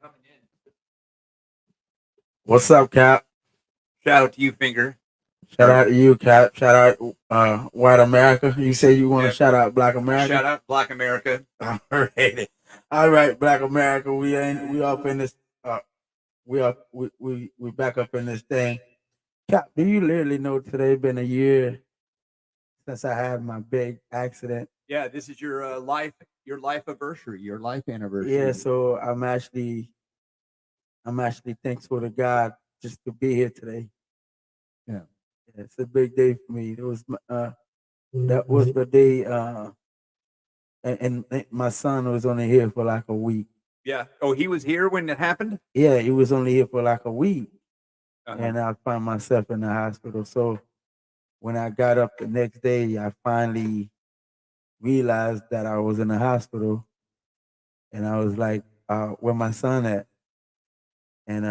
coming in. What's up, Cap? Shout out to you, Finger. Shout out to you, Cap. Shout out White America. You say you want to Yeah. shout out Black America? Shout out Black America. All right, Black America. We up in this we back up in this thing. Cap, do you literally know today been a year since I had my big accident? Yeah, this is your life anniversary, your life anniversary. Yeah, so I'm actually thankful to God just to be here today. Yeah. It's a big day for me. That was the day and my son was only here for like a week. Yeah. Oh, he was here when it happened? Yeah, he was only here for like a week. Uh-huh. And I found myself in the hospital. So when I got up the next day, I finally realized that I was in the hospital. And I was like, where my son at? And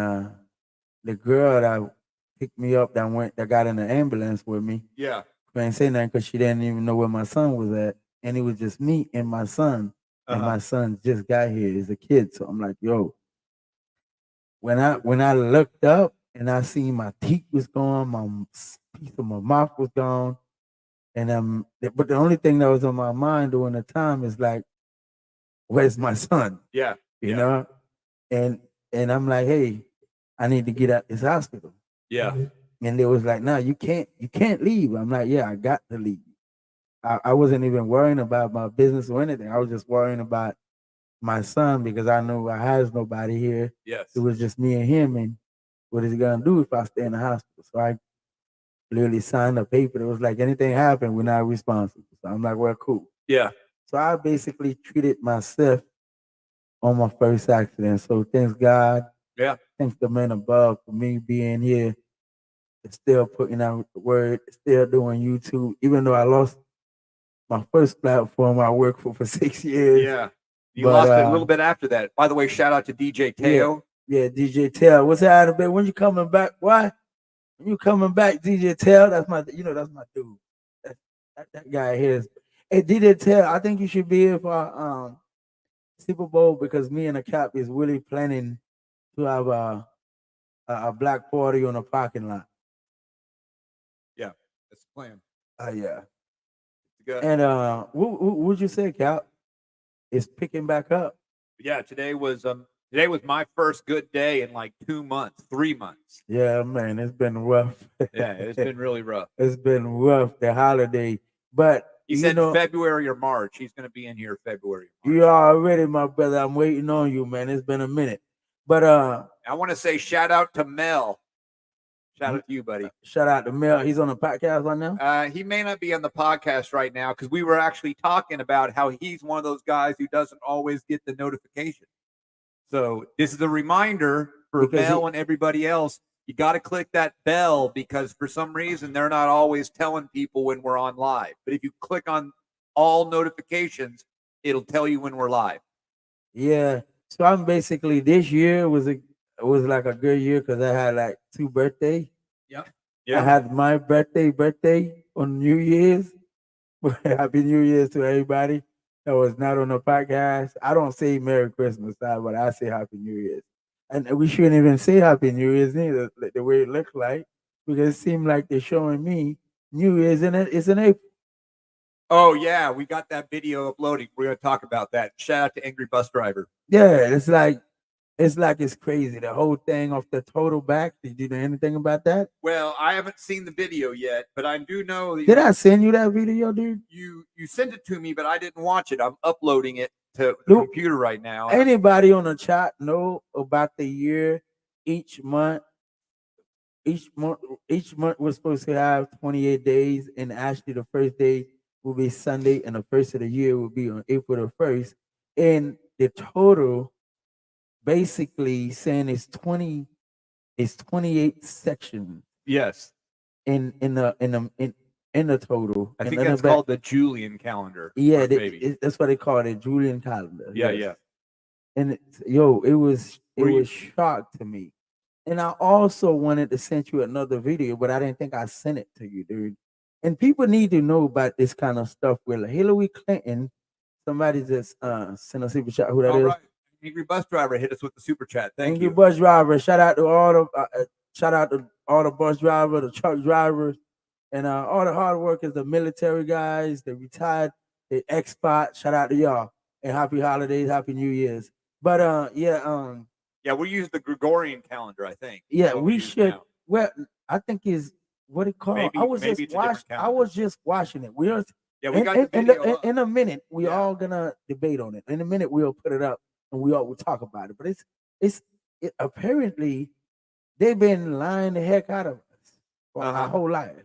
the girl that picked me up that got in the ambulance with me, Yeah. couldn't say nothing because she didn't even know where my son was at. And it was just me and my son. And Uh-huh. my son just got here. He's a kid. So I'm like, yo, when I looked up and I seen my teeth was gone, piece of my mouth was gone. And but the only thing that was on my mind during the time is like, where's my son? Yeah. You know? And I'm like, hey, I need to get out this hospital. Yeah. And they was like, no, you can't leave. I'm like, yeah, I got to leave. I wasn't even worrying about my business or anything. I was just worrying about my son because I knew I has nobody here. Yes. It was just me and him, and what is he gonna do if I stay in the hospital? So I literally signed a paper. It was like anything happen, we're not responsible. So I'm like, well, cool. Yeah. So I basically treated myself on my first accident. So thanks God. Yeah. Thanks the man above for me being here, still putting out the word, still doing YouTube, even though I lost my first platform I worked for 6 years. Yeah. You But, lost it a little bit after that. By the way, shout out to DJ Teo. Yeah, DJ Tell. What's happening, baby? When you coming back? Why? When you coming back, DJ Tell? That's my dude. That guy here is. Hey, DJ Tell, I think you should be here for Super Bowl because me and the Cap is really planning to have a black party on a parking lot. Yeah, that's the plan. Yeah. Good. And what would you say, Cap? It's picking back up. Yeah, today was my first good day in like 2 months, 3 months. Yeah, man, it's been rough. Yeah, it's been really rough. It's been rough, the holiday. But he said February or March. He's going to be in here February. You already, my brother. I'm waiting on you, man. It's been a minute. But I want to say shout out to Mel. Shout out to you, buddy. Shout out to Mel. He's on the podcast right now? He may not be on the podcast right now because we were actually talking about how he's one of those guys who doesn't always get the notification. So this is a reminder for Mel and everybody else. You got to click that bell because for some reason they're not always telling people when we're on live. But if you click on all notifications, it'll tell you when we're live. Yeah. So I'm basically this year was like a good year because I had like 2 birthdays. Yep. I had my birthday on New Year's. Happy New Year's to everybody that was not on the podcast. I don't say Merry Christmas, but I say Happy New Year's. And we shouldn't even say Happy New Year's either, the way it looks like, because it seemed like they're showing me New Year's it's in April. Oh yeah, we got that video uploading. We're gonna talk about that. Shout out to Angry Bus Driver. Yeah, it's crazy. The whole thing off the total back. Did you know anything about that? Well, I haven't seen the video yet, but I do know. Did I send you that video, dude? You sent it to me, but I didn't watch it. I'm uploading it to the computer right now. Anybody on the chat know about the year? Each month was supposed to have 28 days, and actually the first day will be Sunday, and the first of the year will be on April the 1st. And the total basically saying it's 28 sections. Yes. In the total. I think that's called the Julian calendar. Yeah, that's what they call it, Julian calendar. Yeah, yes. Yeah. And it was shock to me. And I also wanted to send you another video, but I didn't think I sent it to you, dude. And people need to know about this kind of stuff. Where Hillary Clinton, somebody just sent a super chat. Who that is? Right. Angry Bus Driver hit us with the super chat. Thank Angry you. Bus Driver. Shout out to all the bus drivers, the truck drivers, and all the hard workers, the military guys, the retired, the expats. Shout out to y'all and happy holidays, happy New Year's. But yeah, we use the Gregorian calendar, I think. Yeah, we should. Now. Well, I think is what it called. Maybe, I was just watching it. We got the video in a minute. We all gonna debate on it. In a minute, we'll put it up and we all will talk about it. But it's apparently they've been lying the heck out of us for our whole life.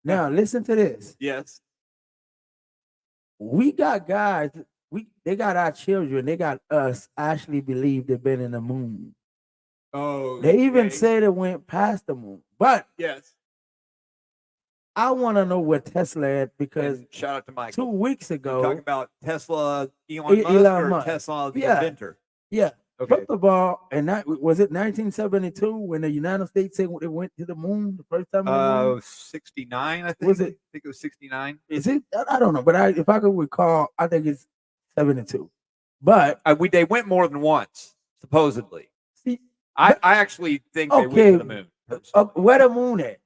Now listen to this. Yes, we got guys. They got our children. They got us actually believe they've been in the moon. Oh, they even said it went past the moon. But yes, I want to know where Tesla at because shout out to Michael. 2 weeks ago, talking about Tesla, Elon Musk. Tesla, the inventor. Yeah. Okay. First of all, and that was it 1972 when the United States said they went to the moon the first time? 69, I think. Was it? I think it was 69. Is it? I don't know, but if I could recall, I think it's 72. But they went more than once, supposedly. See, I actually think they went to the moon. Where the moon at?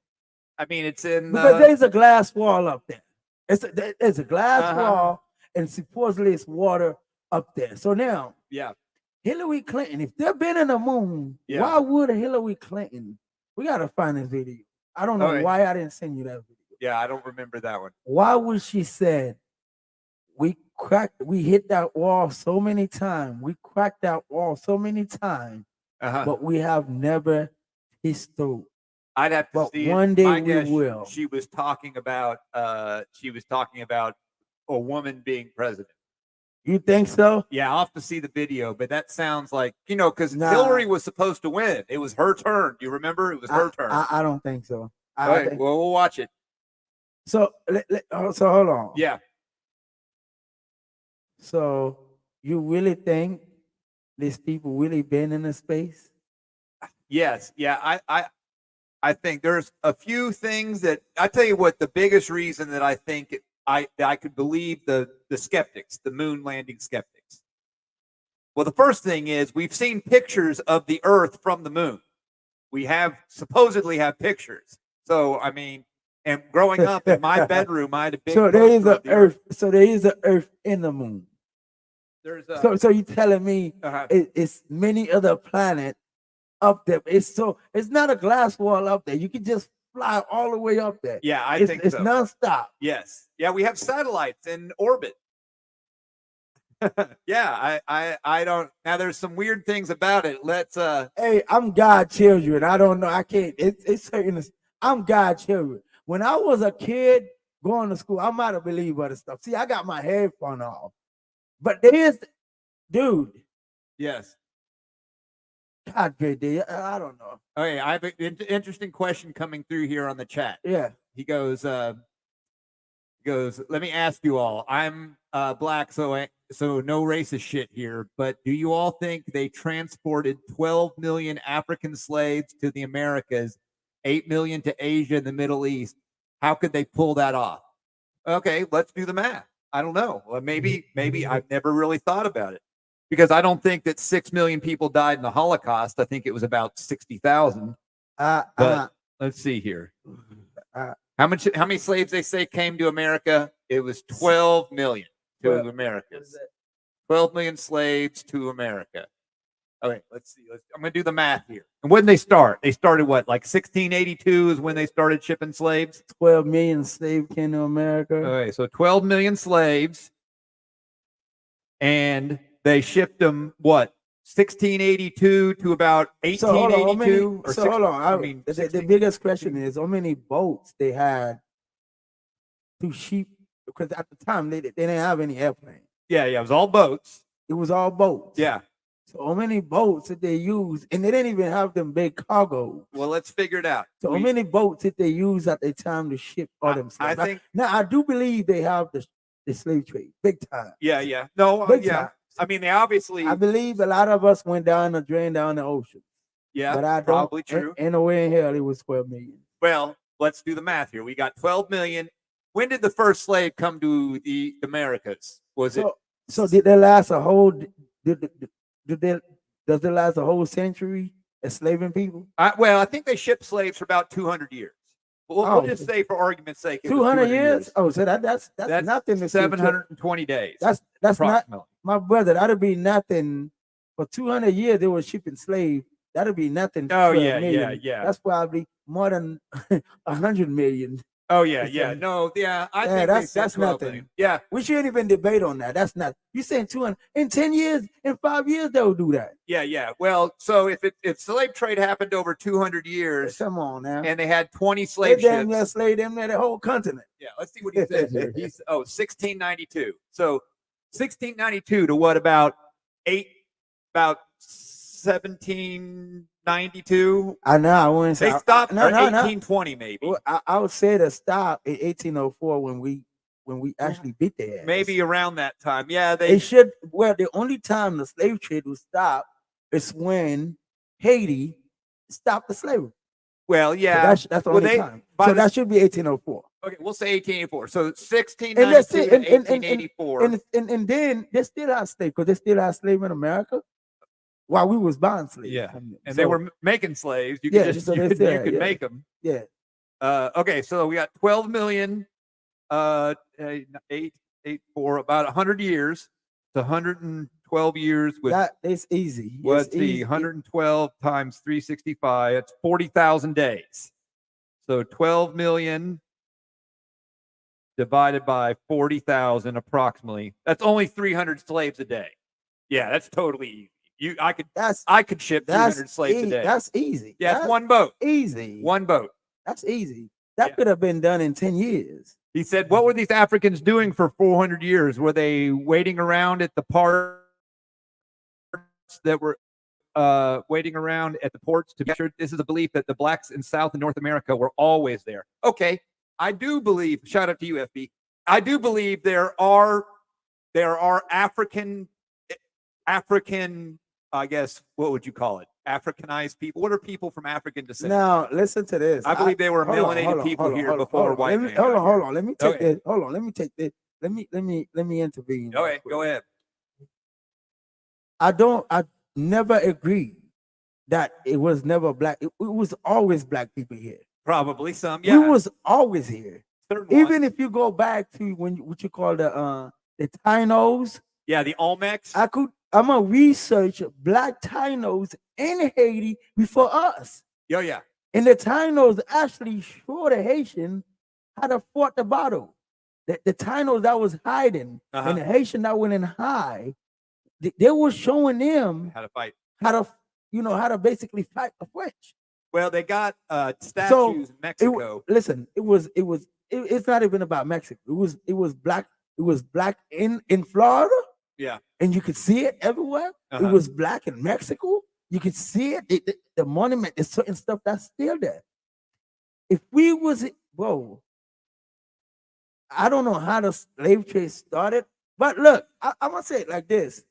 I mean, it's in because there's a glass wall up there. There's a glass wall, and supposedly it's water up there. So now, Hillary Clinton, if they've been in the moon, why would Hillary Clinton? We gotta find this video. I don't know why I didn't send you that video. Yeah, I don't remember that one. Why would she said we hit that wall so many times, we cracked that wall so many times, but we have never hit through. I'd have to see one day we will. She was talking about a woman being president. You think so? Yeah, I'll have to see the video, but that sounds like, because Hillary was supposed to win. It was her turn. Do you remember? It was her turn. I don't think so. Well, we'll watch it. So hold on. Yeah. So you really think these people really been in the space? Yes. Yeah. I think there's a few things that I tell you what, the biggest reason that I think I could believe the skeptics, the moon landing skeptics. Well, the first thing is we've seen pictures of the Earth from the moon. We supposedly have pictures. So, I mean, and growing up in my bedroom, I had a big. So there is an Earth. So there is an Earth in the moon. There's so you're telling me it's many other planets up there. It's not a glass wall up there. You can just fly all the way up there. Yeah, I think it's nonstop. Yes. Yeah, we have satellites in orbit. Yeah, I don't. Now there's some weird things about it. Let's Hey, I'm God's children. I don't know. I can't. It's certain. I'm God's children. When I was a kid going to school, I might have believed other stuff. See, I got my headphone off, but dude. Yes. God, good day. I don't know. Okay, I have an interesting question coming through here on the chat. Yeah. He goes, let me ask you all. I'm black, so no racist shit here, but do you all think they transported 12 million African slaves to the Americas, 8 million to Asia and the Middle East? How could they pull that off? Okay, let's do the math. I don't know. Well, maybe I've never really thought about it. Because I don't think that 6 million people died in the Holocaust. I think it was about 60,000. But let's see here. How many slaves they say came to America? It was 12 million to Americas. 12 million slaves to America. Okay, let's see. I'm going to do the math here. And when did they start? They started what? Like 1682 is when they started shipping slaves? 12 million slaves came to America. Okay, so 12 million slaves. And they shipped them, what, 1682 to about 1882? Hold on. The biggest question is how many boats they had to ship, because at the time they didn't have any airplanes. Yeah, it was all boats. It was all boats. Yeah. So how many boats did they use? And they didn't even have them big cargo. Well, let's figure it out. So how many boats did they use at the time to ship all them slaves? I do believe they have the slave trade, big time. Yeah. No, big time. I mean, they obviously. I believe a lot of us went down the drain down the ocean. Yeah, but I probably true. In a way in hell, it was 12 million. Well, let's do the math here. We got 12 million. When did the first slave come to the Americas? Was it? So did they last a whole? Did does it last a whole century enslaving people? Well, I think they shipped slaves for about 200 years. We'll just say, for argument's sake, it was 200 years. Oh, so that's nothing. To 720 days. That's not, my brother. That'd be nothing. For 200 years, they were shipping slaves. That'd be nothing. Oh yeah. That's probably more than 100 million. Oh yeah. No, yeah. I think that's nothing. Million. Yeah, we shouldn't even debate on that. That's not. You saying 200 in 10 years, in 5 years they'll do that. Yeah. Well, so if slave trade happened over 200 years, come on now, and they had 20 slave ships, they slave them there the whole continent. Yeah, let's see what he says here. He's 1692. So 1692 to what, about 1792? I know. I wouldn't say they stopped. No, 1820 maybe. Well, I would say to stop in 1804 when we actually beat their ass. Maybe around that time. Yeah, they should. Well, the only time the slave trade will stop is when Haiti stopped the slavery. Well, yeah, so that's the only time. So that should be 1804. Okay, we'll say 1884. So 1692 and 1884. And then they still have slaves, because they still have slaves in America while we was buying slaves. Yeah, and they were making slaves. You could make them. Yeah. Okay, so we got 12 million. 884, about 100 years. It's 112 years with that is easy. What's the 112 times 365? It's 40,000 days. So 12 million divided by 40,000 approximately. That's only 300 slaves a day. Yeah, that's totally easy. I could ship 300 slaves a day. That's easy. Yeah, that's one boat. Easy. One boat. That's easy. That could have been done in 10 years. He said, what were these Africans doing for 400 years? Were they waiting around at the parts that were waiting around at the ports to be sure? This is a belief that the blacks in South and North America were always there. Okay, I do believe, shout out to you, FB, I do believe there are African, I guess, what would you call it? Africanized people. What are people from African descent? Now, listen to this. I believe they were melanated people here before white man. Hold on. Let me take this. Hold on. Let me take this. Let me intervene. Okay, go ahead. I never agree that it was never black. It was always black people here. Probably some, yeah. We was always here. Even if you go back to what you call the Tainos. Yeah, the Olmecs. I'm gonna research black Tainos in Haiti before us. Yeah. And the Tainos actually showed the Haitian how to fought the battle. The Tainos that was hiding and the Haitian that went in high, they were showing them how to fight, how to basically fight the French. Well, they got statues in Mexico. It's not even about Mexico. It was black. It was black in Florida. Yeah. And you could see it everywhere. It was black in Mexico. You could see it. The monument is certain stuff that's still there. If we was, I don't know how the slave trade started, but look, I'm gonna say it like this.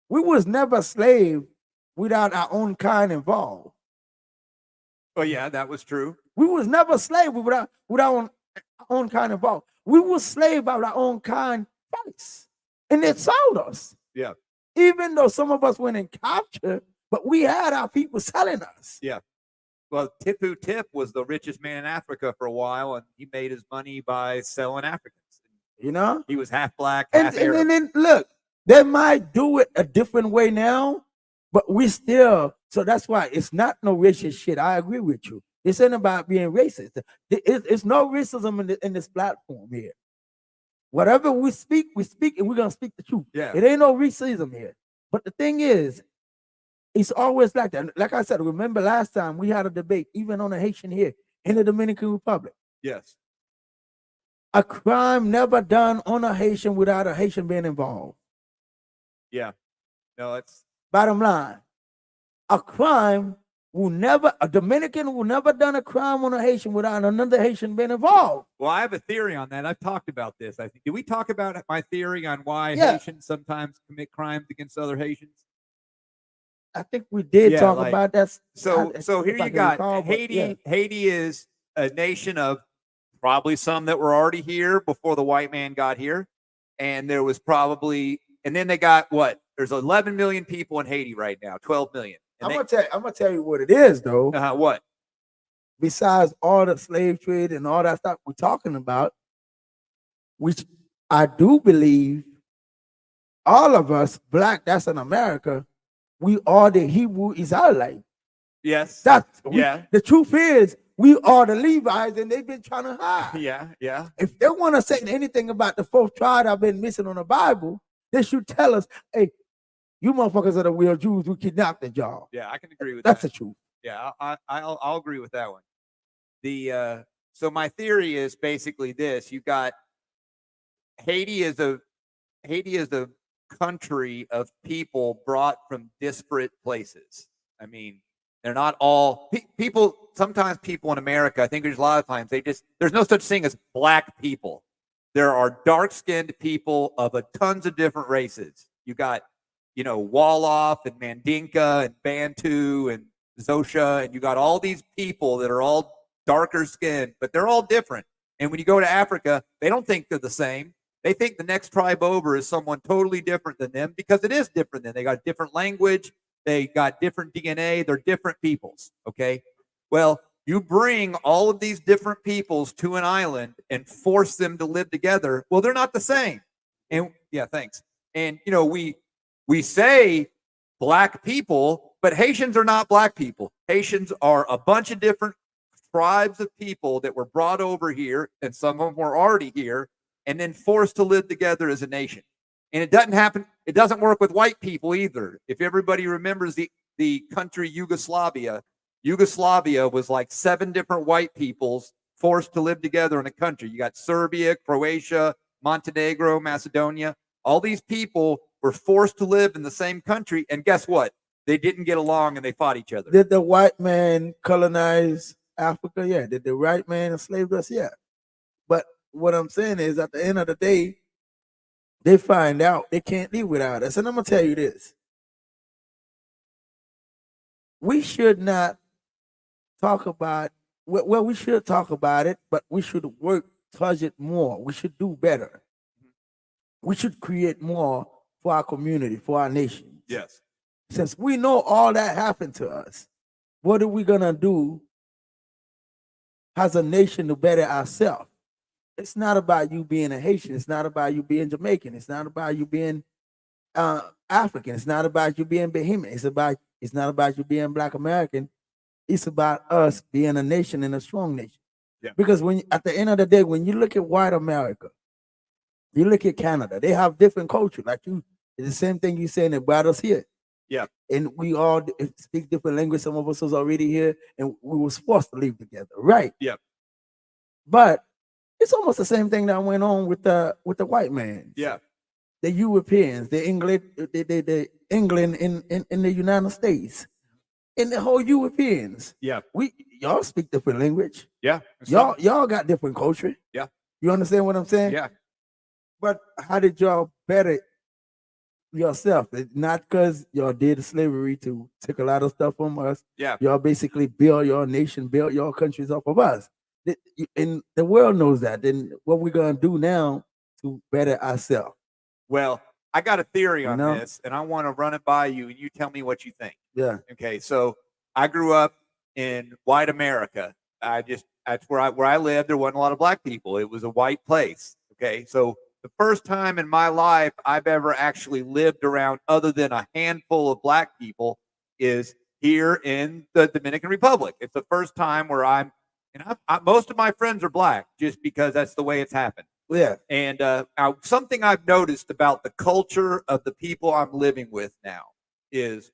We was never slave without our own kind involved. Oh yeah, that was true. We was never slave without our own kind involved. We were slave by our own kind price, and they sold us. Yeah. Even though some of us went in capture, but we had our people selling us. Yeah. Well, Tipu Tip was the richest man in Africa for a while, and he made his money by selling Africans. You know, he was half black, half Arab. And then look, they might do it a different way now, but we still. So that's why it's not no racist shit. I agree with you. This ain't about being racist. It's no racism in this platform here. Whatever we speak, and we're gonna speak the truth. Yeah. It ain't no racism here. But the thing is, it's always like that. Like I said, remember last time we had a debate, even on a Haitian here in the Dominican Republic. Yes. A crime never done on a Haitian without a Haitian being involved. Yeah. No, it's bottom line. A Dominican will never done a crime on a Haitian without another Haitian being involved. Well, I have a theory on that. I've talked about this. I think. Did we talk about my theory on why Haitians sometimes commit crimes against other Haitians? I think we did talk about that. So here you got Haiti. Yeah. Haiti is a nation of probably some that were already here before the white man got here. And there was probably and then they got what? There's 11 million people in Haiti right now, 12 million. I'm gonna tell you what it is, though. What? Besides all the slave trade and all that stuff we're talking about, which I do believe all of us black that's in America, we are the Hebrew Israelite. Yes. The truth is, we are the Levites, and they've been trying to hide. Yeah. If they want to say anything about the fourth tribe I've been missing on the Bible, they should tell us, hey, you motherfuckers are the real Jews who kidnapped y'all. Yeah, I can agree with That's that. the truth. Yeah, I'll agree with that one. So my theory is basically this: you got Haiti is a country of people brought from disparate places. I mean, they're not all people. Sometimes people in America, I think there's a lot of times there's no such thing as black people. There are dark-skinned people of tons of different races. You got, Wolof and Mandinka and Bantu and Xhosa, and you got all these people that are all darker skinned, but they're all different. And when you go to Africa, they don't think they're the same. They think the next tribe over is someone totally different than them because it is different than they got different language, they got different DNA, they're different peoples. Okay. Well, you bring all of these different peoples to an island and force them to live together. Well, they're not the same. And yeah, thanks. And we say black people, but Haitians are not black people. Haitians are a bunch of different tribes of people that were brought over here, and some of them were already here, and then forced to live together as a nation. And it doesn't happen. It doesn't work with white people either. If everybody remembers the country Yugoslavia was like 7 different white peoples forced to live together in a country. You got Serbia, Croatia, Montenegro, Macedonia. All these people were forced to live in the same country, and guess what? They didn't get along, and they fought each other. Did the white man colonize Africa? Yeah. Did the white man enslave us? Yeah. But what I'm saying is, at the end of the day, they find out they can't live without us. And I'm going to tell you this. We should not talk about, well, we should talk about it, but we should work towards it more. We should do better. We should create more for our community, for our nation. Yes. Since we know all that happened to us, what are we going to do as a nation to better ourselves? It's not about you being a Haitian. It's not about you being Jamaican. It's not about you being African. It's not about you being Bahamian. It's not about you being Black American. It's about us being a nation and a strong nation. Yeah. Because at the end of the day, when you look at white America, you look at Canada, they have different culture. Like it's the same thing you saying that brought us here. Yeah. And we all speak different language. Some of us was already here, and we were forced to live together. Right. Yeah. But it's almost the same thing that went on with the white man. Yeah. The Europeans, the England in the United States, and the whole Europeans. Yeah. Y'all speak different language. Yeah. Y'all got different culture. Yeah. You understand what I'm saying? Yeah. But how did y'all better yourself? It's not because y'all did slavery to take a lot of stuff from us. Yeah. Y'all basically build your nation, build your countries off of us. And the world knows that. Then what we're gonna do now to better ourselves? Well, I got a theory on this, and I want to run it by you, and you tell me what you think. Yeah. Okay. So I grew up in white America. That's where I lived. There wasn't a lot of black people. It was a white place. Okay. So the first time in my life I've ever actually lived around other than a handful of black people is here in the Dominican Republic. It's the first time where most of my friends are black just because that's the way it's happened. Yeah. And something I've noticed about the culture of the people I'm living with now is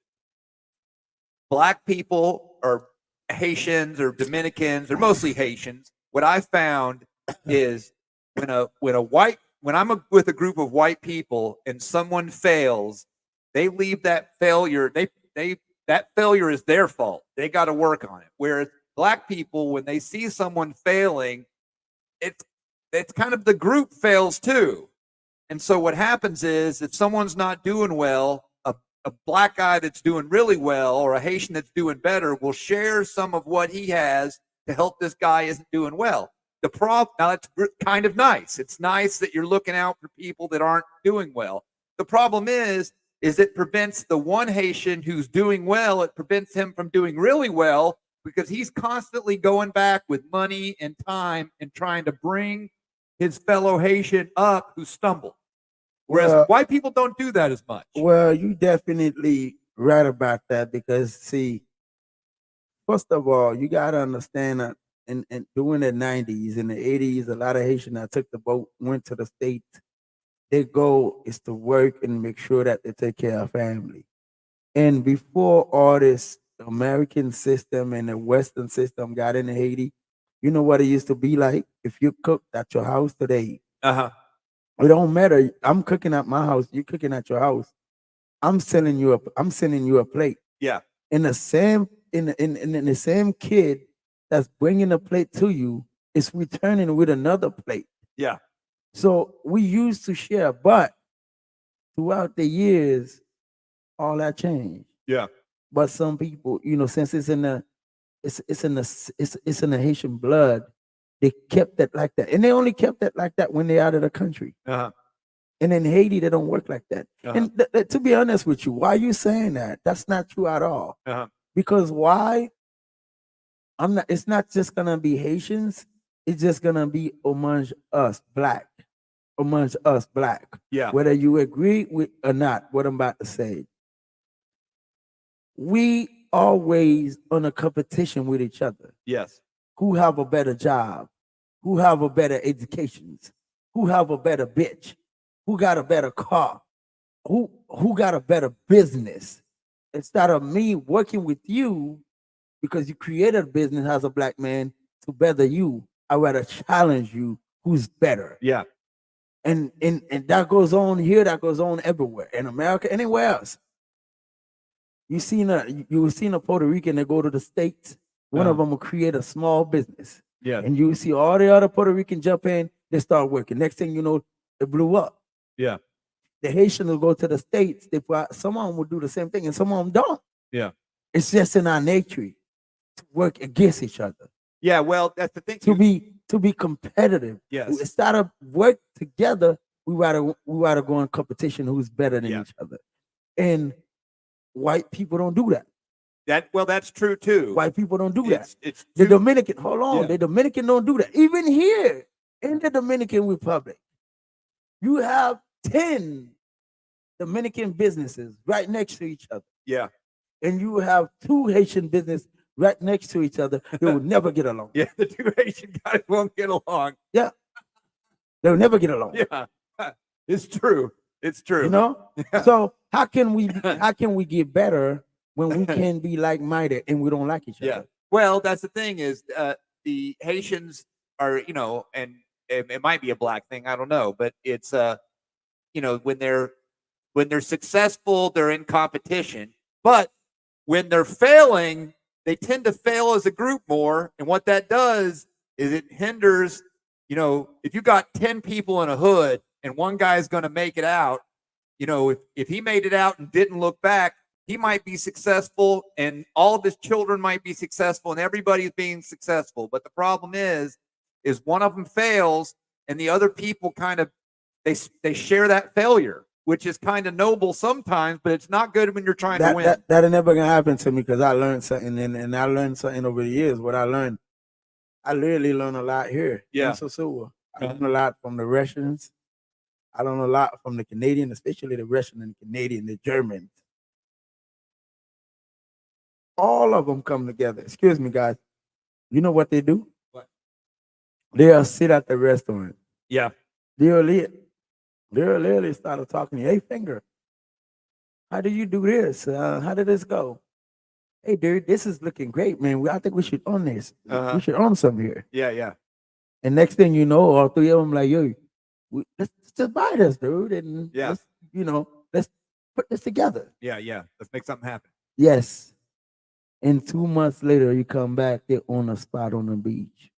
black people or Haitians or Dominicans, or mostly Haitians. What I found is when I'm with a group of white people and someone fails, they leave that failure. That failure is their fault. They got to work on it. Whereas black people, when they see someone failing, it's kind of the group fails too. And so what happens is if someone's not doing well, a black guy that's doing really well or a Haitian that's doing better will share some of what he has to help this guy isn't doing well. Now that's kind of nice. It's nice that you're looking out for people that aren't doing well. the problem is it prevents the one Haitian who's doing well. It prevents him from doing really well because he's constantly going back with money and time and trying to bring his fellow Haitian up who stumbled. Whereas white people don't do that as much. Well, you definitely right about that because, see, first of all, you got to understand that in during the 90s and the 80s, a lot of Haitians that took the boat, went to the States. Their goal is to work and make sure that they take care of family. And before all this American system and the Western system got into Haiti, you know what it used to be like? If you cooked at your house today, it don't matter. I'm cooking at my house. You're cooking at your house. I'm sending you a plate. Yeah. In the same the same kid that's bringing a plate to you is returning with another plate. Yeah. So we used to share, but throughout the years, all that changed. Yeah. But some people, since it's in the Haitian blood, they kept it like that, and they only kept it like that when they're out of the country. And in Haiti, they don't work like that. And to be honest with you, why are you saying that? That's not true at all. Because why? It's not just gonna be Haitians. It's just gonna be among us black. Yeah. Whether you agree with or not, what I'm about to say. We always on a competition with each other. Yes. Who have a better job? Who have a better education? Who have a better bitch? Who got a better car? Who got a better business? Instead of me working with you because you created a business as a black man to better you, I rather challenge you who's better. Yeah. And that goes on here, that goes on everywhere. In America, anywhere else. You seen a Puerto Rican that go to the States, one of them will create a small business. Yeah. And you see all the other Puerto Rican jump in, they start working. Next thing you know, it blew up. Yeah. The Haitians will go to the States. Some of them will do the same thing, and some of them don't. Yeah. It's just in our nature to work against each other. Yeah, well, that's the thing. To be competitive. Yes. Instead of work together, we rather go in competition who's better than each other. And white people don't do that. That's true too. White people don't do that. It's the Dominican, hold on, Yeah. the Dominican don't do that. Even here in the Dominican Republic, you have 10 Dominican businesses right next to each other. Yeah. And you have 2 Haitian businesses right next to each other. They will never get along. Yeah, the 2 Haitian guys won't get along. Yeah. They'll never get along. Yeah. It's true. It's true. Yeah. So how can we get better when we can be like-minded and we don't like each other? Yeah. Well, that's the thing is the Haitians are, and it might be a black thing, I don't know, but it's when they're successful, they're in competition, but when they're failing, they tend to fail as a group more, and what that does is it hinders, if you got 10 people in a hood and one guy's going to make it out, if he made it out and didn't look back, he might be successful and all of his children might be successful and everybody's being successful. But the problem is one of them fails and the other people kind of, they share that failure, which is kind of noble sometimes, but it's not good when you're trying to win. That never gonna happen to me because I learned something and I learned something over the years. What I learned, I literally learned a lot here. Yeah. I learned a lot from the Russians. I learned a lot from the Canadian, especially the Russian and the Canadian, the Germans. All of them come together. Excuse me, guys. You know what they do? What? They'll sit at the restaurant. Yeah. They'll literally start talking to you. Hey, Finger, how do you do this? How did this go? Hey, dude, this is looking great, man. I think we should own this. We should own some here. Yeah, yeah. And next thing you know, all 3 of them like, yo, let's just buy this, dude. And let's put this together. Yeah, yeah. Let's make something happen. Yes. And 2 months later, you come back, they own a spot on the beach.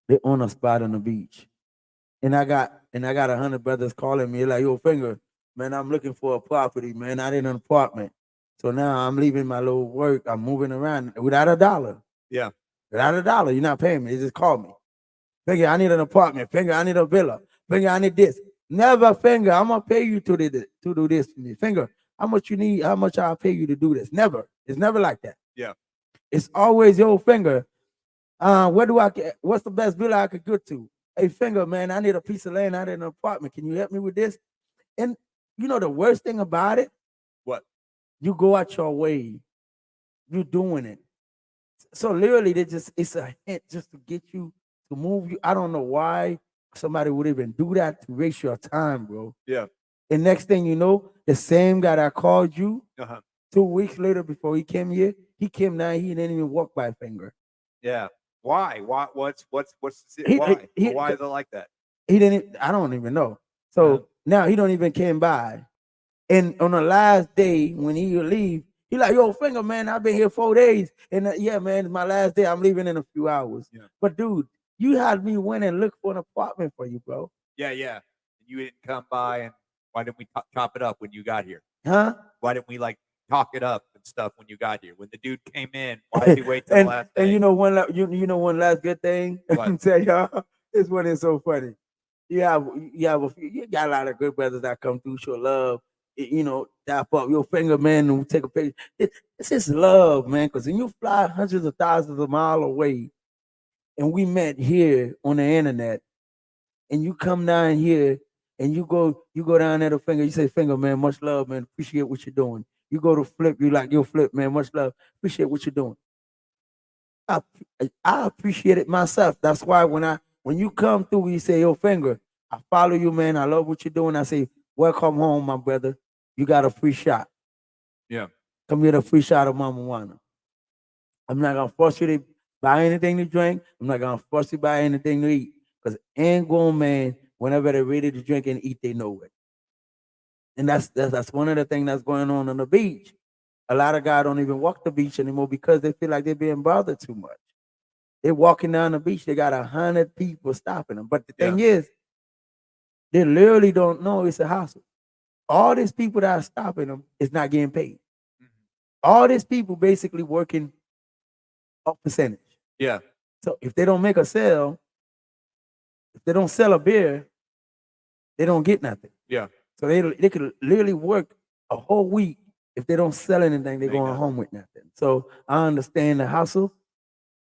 They own a spot on the beach. And I got 100 brothers calling me like, yo, Finger, man, I'm looking for a property, man. I need an apartment. So now I'm leaving my little work. I'm moving around without a dollar. Yeah. Without a dollar. You're not paying me. They just call me. Finger, I need an apartment. Finger, I need a villa. Finger, I need this. Never, finger. I'm gonna pay you to do this for me. Finger, how much you need? How much I'll pay you to do this? Never. It's never like that. Yeah. It's always yo, finger. Where do I get? What's the best villa I could go to? Hey, finger, man, I need a piece of land out in an apartment. Can you help me with this? And you know the worst thing about it? What? You go out your way. You're doing it. So literally, it's a hint just to get you to move you. I don't know why somebody would even do that to waste your time, bro. Yeah. And next thing you know, the same guy that called you Uh-huh. 2 weeks later before he came here, he came down. He didn't even walk by finger. Yeah. Why? What's why? Why is it like that? He didn't. I don't even know. So now he don't even came by. And on the last day when he would leave, he like, yo, finger, man, I've been here 4 days. And yeah, man, it's my last day. I'm leaving in a few hours. Yeah. But dude, you had me went and look for an apartment for you, bro. Yeah, yeah. You didn't come by, and why didn't we chop it up when you got here? Huh? Why didn't we like talk it up and stuff when you got here? When the dude came in, why did he wait till the last day? And you know one last good thing I can tell y'all. This one is so funny. You got a lot of good brothers that come through, show love. You know, dap up your finger, man, and take a picture. It's just love, man. Because when you fly hundreds of thousands of miles away, and we met here on the internet, and you come down here and you go down there to finger, you say, finger, man, much love, man. Appreciate what you're doing. You go to flip, you like, yo, flip, man, much love. Appreciate what you're doing. I appreciate it myself. That's why when you come through, you say, yo, finger, I follow you, man. I love what you're doing. I say, welcome home, my brother. You got a free shot. Yeah. Come get a free shot of Mama Juana. I'm not gonna force you to buy anything to drink. I'm not gonna force you to buy anything to eat. Because ain't grown man, whenever they're ready to drink and eat, they know it. And that's one of the things that's going on the beach. A lot of guys don't even walk the beach anymore because they feel like they're being bothered too much. They're walking down the beach, they got 100 people stopping them. But the thing is, they literally don't know it's a hassle. All these people that are stopping them is not getting paid. Mm-hmm. All these people basically working off percentage. Yeah. So if they don't make a sale, if they don't sell a beer, they don't get nothing. Yeah. So they could literally work a whole week. If they don't sell anything, they're going home with nothing. So I understand the hustle.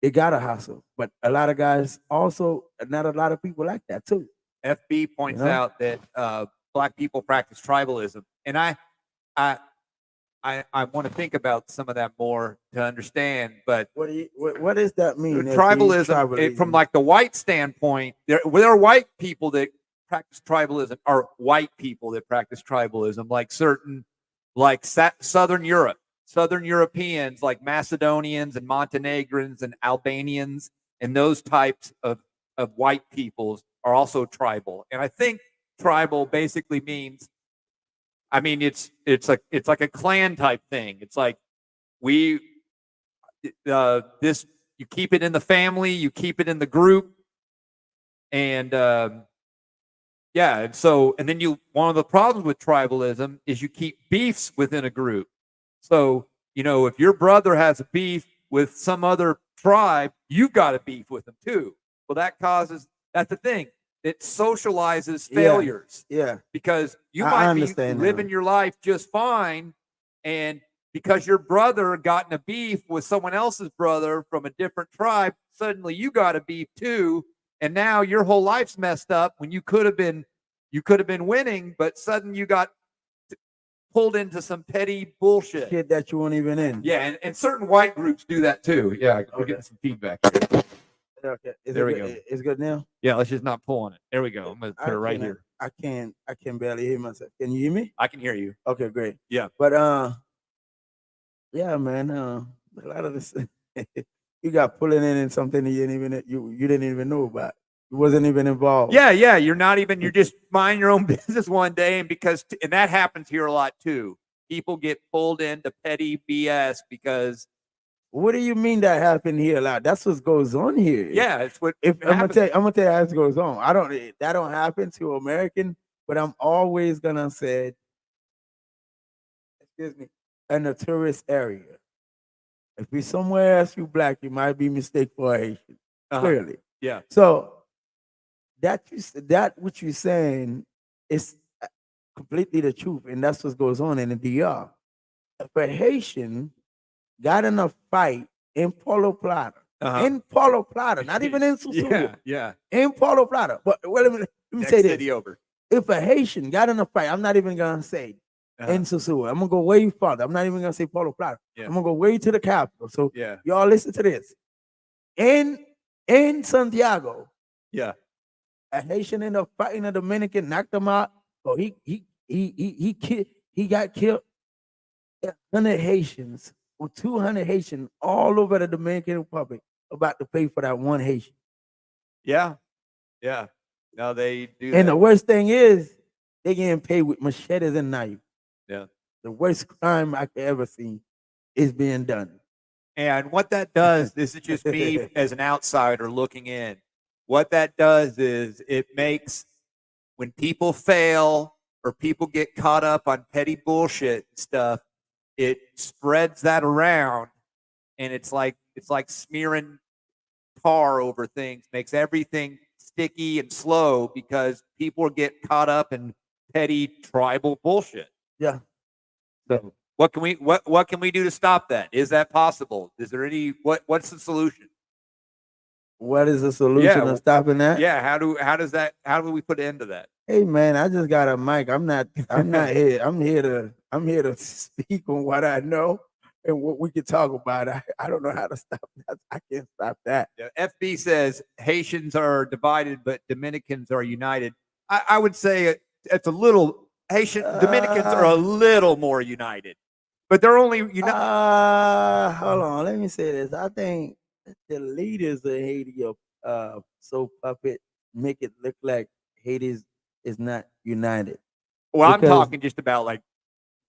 They got to hustle. But a lot of guys also, not a lot of people like that too. FB points out that Black people practice tribalism. And I want to think about some of that more to understand. But what does that mean? Tribalism, from like the white standpoint, there are white people that practice tribalism, or white people that practice tribalism, like certain, like Southern Europeans, like Macedonians and Montenegrins and Albanians, and those types of white peoples are also tribal. And I think tribal basically means, I mean, it's like a clan type thing. It's like you keep it in the family, you keep it in the group, and and then one of the problems with tribalism is you keep beefs within a group. So if your brother has a beef with some other tribe, you've got a beef with them too. Well, that's the thing. It socializes failures. Yeah. Because you might be living your life just fine, and because your brother got in a beef with someone else's brother from a different tribe, suddenly you got a beef too, and now your whole life's messed up when you could have been winning, but suddenly you got pulled into some petty bullshit. Shit that you weren't even in. Yeah, and certain white groups do that too. Yeah, we're getting some feedback here. Okay. There we go. It's good now? Yeah, let's just not pull on it. There we go. I'm going to put it right here. I can barely hear myself. Can you hear me? I can hear you. Okay, great. Yeah. But yeah, man, a lot of this you got pulling in something that you didn't even know about. You wasn't even involved. Yeah. You're just mind your own business one day, and that happens here a lot too. People get pulled into petty BS because. What do you mean that happened here a lot? That's what goes on here. Yeah, it's what. I'm gonna tell you how it goes on. That don't happen to American, but I'm always gonna say, excuse me, in a tourist area. If you're somewhere else, you black, you might be mistaken for Asian. Clearly. Yeah. So that what you're saying it's completely the truth, and that's what goes on in the DR. If a Haitian got in a fight in Polo Plata, not even in Susulu, in Polo Plata. But well, let me Next say city this: over. if a Haitian got in a fight, I'm not even gonna say in Susulu. I'm gonna go way farther. I'm not even gonna say Polo Plata. I'm gonna go way to the capital. So y'all listen to this. In Santiago, a Haitian ended up fighting a Dominican, knocked him out. So he got killed. 100 Haitians or 200 Haitians all over the Dominican Republic about to pay for that one Haitian. Yeah. No, they do. And the worst thing is, they getting paid with machetes and knives. Yeah. The worst crime I could ever see is being done. And what that does, this is just me as an outsider looking in. What that does is it makes, when people fail or people get caught up on petty bullshit and stuff, it spreads that around, and it's like smearing tar over things, makes everything sticky and slow because people get caught up in petty tribal bullshit. Yeah. So what can we do to stop that? Is that possible? Is there what's the solution? What is the solution to stopping that? Yeah, how do we put an end to that? Hey man, I just got a mic. I'm not here. I'm here to speak on what I know and what we can talk about. I don't know how to stop that. I can't stop that. Yeah, FB says Haitians are divided, but Dominicans are united. I would say it's a little Dominicans are a little more united, but they're only united. Hold on, let me say this. I think the leaders of Haiti soap puppet make it look like Haiti is not united. Well, I'm talking just about like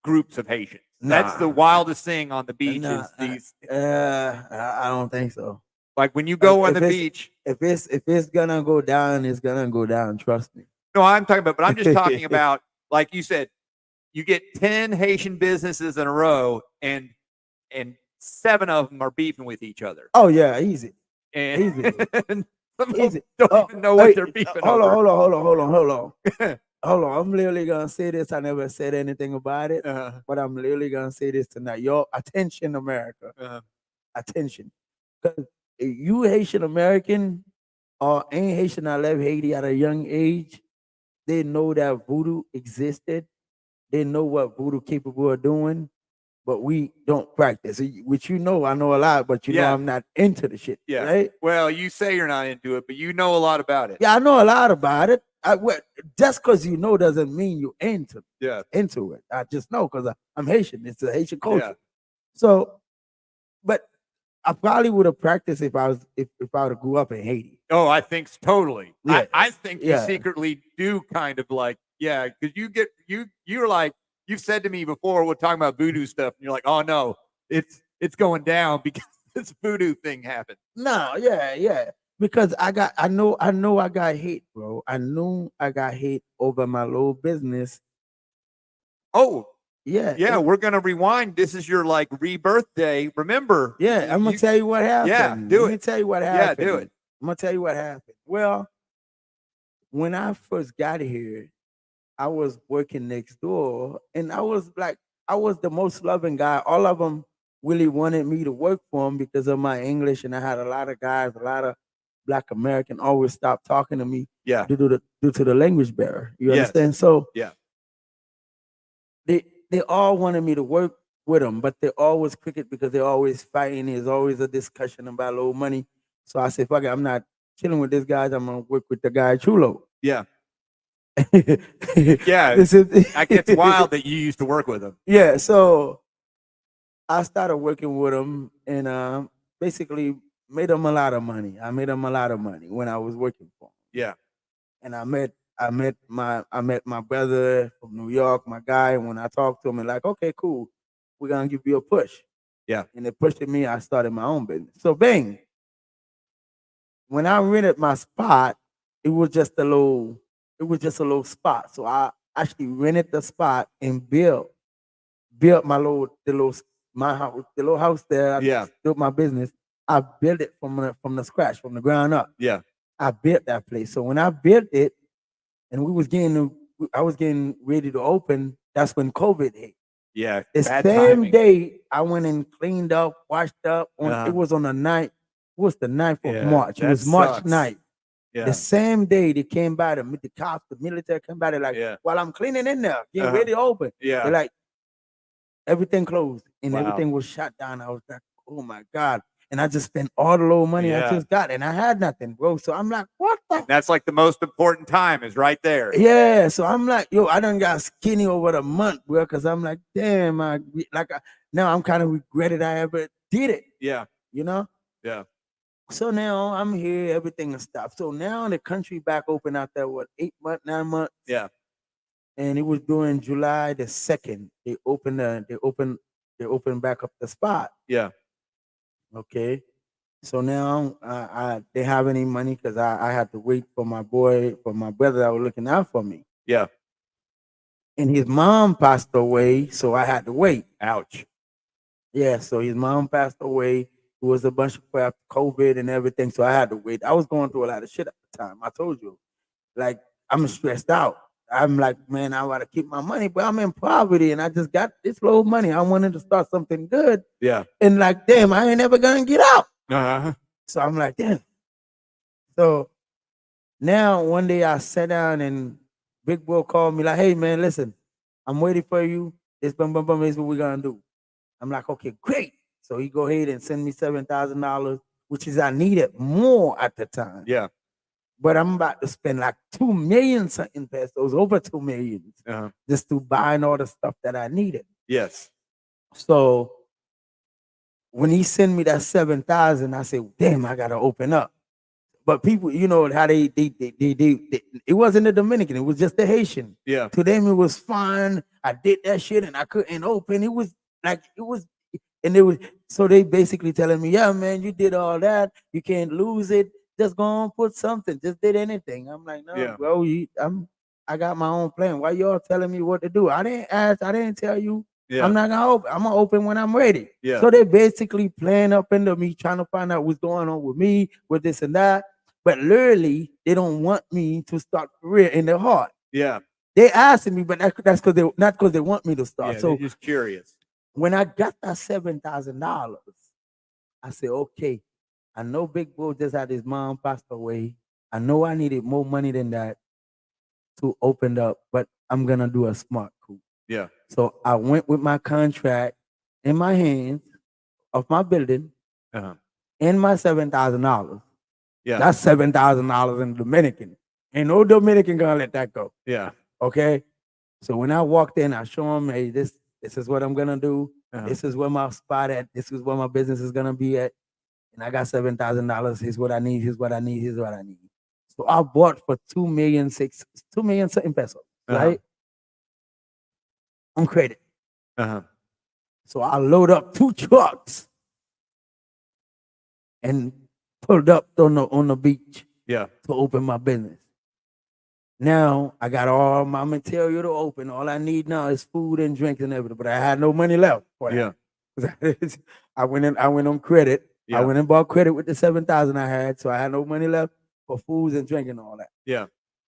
groups of Haitians. That's the wildest thing on the beaches. I don't think so. Like when you go on the beach, if it's gonna go down, it's gonna go down. Trust me. No, I'm talking about, but I'm just talking about, like you said, you get 10 Haitian businesses in a row, and 7 of them are beefing with each other. Oh yeah, easy. And easy. Some easy. Don't even know what they're beefing over. Hold on. I'm literally gonna say this. I never said anything about it, but I'm literally gonna say this tonight. Your attention, America. Attention, because you Haitian American or ain't Haitian, I left Haiti at a young age. They know that voodoo existed. They know what voodoo capable of doing, but we don't practice. Which I know a lot, but know I'm not into the shit. Yeah. Right? Well, you say you're not into it, but you know a lot about it. Yeah, I know a lot about it. Just because you know doesn't mean you into it. I just know because I'm Haitian. It's a Haitian culture. Yeah. So, but I probably would have practiced if I would have grew up in Haiti. Oh, I think totally. Yeah. I think you secretly do kind of like, because you're like, you've said to me before, we're talking about voodoo stuff, and you're like, oh no, it's going down because this voodoo thing happened. No, yeah. Because I know I got hate, bro. I knew I got hate over my little business. Oh, yeah. We're gonna rewind. This is your like rebirth day. Remember? Yeah, I'm gonna tell you what happened. Yeah, Let me tell you what happened. Yeah, do it. I'm gonna tell you what happened. Well, when I first got here, I was working next door, and I was the most loving guy. All of them really wanted me to work for them because of my English, and I had a lot of Black American always stopped talking to me. Yeah. Due to the language barrier. You understand? So yeah. They all wanted me to work with them, but they're always cricket because they're always fighting. There's always a discussion about low money. So I said, fuck it, I'm not chilling with this guy. I'm gonna work with the guy Chulo. Yeah. Yeah. That gets wild that you used to work with him. Yeah. So I started working with him and basically made him a lot of money. I made him a lot of money when I was working for him. Yeah. And I met my brother from New York, my guy. And when I talked to him, and like, okay, cool, we're gonna give you a push. Yeah. And they pushed me. I started my own business. So bang. When I rented my spot, it was just a little spot. So I actually rented the spot and built my little house there. I built my business. I built it from the scratch, from the ground up. Yeah. I built that place. So when I built it, and we was getting I was getting ready to open. That's when COVID hit. Yeah. The bad same timing. day I went and cleaned up, washed up. Uh-huh. It was on the 9th. It was the 9th of Yeah, March. It that was March sucks. 9th. Yeah. The same day they came by, the cops, the military came by. They're like, Yeah. while I'm cleaning in there, getting Uh-huh. ready to open. Yeah. They're like, everything closed and Wow. everything was shut down. I was like, oh my God. And I just spent all the little money I Yeah. just got, and I had nothing, bro. So I'm like, what the? That's like the most important time is right there. Yeah. So I'm like, yo, I done got skinny over the month, bro. Cause I'm like, damn, now I'm kind of regretted I ever did it, Yeah. you know? Yeah. So now I'm here, everything is stopped. So now the country back open out there, 8 months, 9 months? Yeah. And it was during July the 2nd. They opened back up the spot. Yeah. Okay. So now I didn't have any money because I had to wait for my brother that was looking out for me. Yeah. And his mom passed away, so I had to wait. Ouch. Yeah, so his mom passed away. It was a bunch of crap, COVID and everything, so I had to wait. I was going through a lot of shit at the time. I told you. Like, I'm stressed out. I'm like, man, I want to keep my money, but I'm in poverty and I just got this little money. I wanted to start something good. Yeah. And like, damn, I ain't never gonna get out. Uh-huh. So I'm like, damn. So now one day I sat down and Big Boy called me like, hey man, listen, I'm waiting for you. This bum bum bum is what we're gonna do. I'm like, okay, great. So he go ahead and send me $7,000, which is I needed more at the time. Yeah. But I'm about to spend like 2 million something pesos, over 2 million, just to buying all the stuff that I needed. Yes. So when he sent me that 7,000, I said, damn, I gotta open up. But people, you know how they it wasn't the Dominican, it was just the Haitian. Yeah. To them, it was fine. I did that shit and I couldn't open. It was like, and they was, so they basically telling me, yeah, man, you did all that. You can't lose it. Just go on, put something. Just did anything. I'm like, no, Yeah. bro, I got my own plan. Why y'all telling me what to do? I didn't ask. I didn't tell you. Yeah. I'm not gonna open. I'm gonna open when I'm ready. Yeah. So they basically playing up into me, trying to find out what's going on with me, with this and that. But literally, they don't want me to start career in their heart. Yeah. They asking me, but that's because they not because they want me to start. Yeah, so they're just curious. when I got that $7,000, I said, okay, I know Big Bull just had his mom passed away. I know I needed more money than that to open up, but I'm gonna do a smart coup. Yeah. So I went with my contract in my hands of my building and my $7,000. Yeah. That's $7,000 in Dominican. Ain't no Dominican gonna let that go. Yeah. Okay. So when I walked in, I show them, hey, this is what I'm gonna do. This is where my spot at. This is where my business is gonna be at. And I got $7,000. Here's what I need. Here's what I need. Here's what I need. So I bought for 2 million something pesos, right? On credit. So I load up 2 trucks and pulled up on the beach. Yeah. To open my business. Now I got all my material to open. All I need now is food and drinks and everything. But I had no money left for that. Yeah. I went on credit. Yeah. I went and bought credit with the 7,000 I had. So I had no money left for food and drink and all that. Yeah.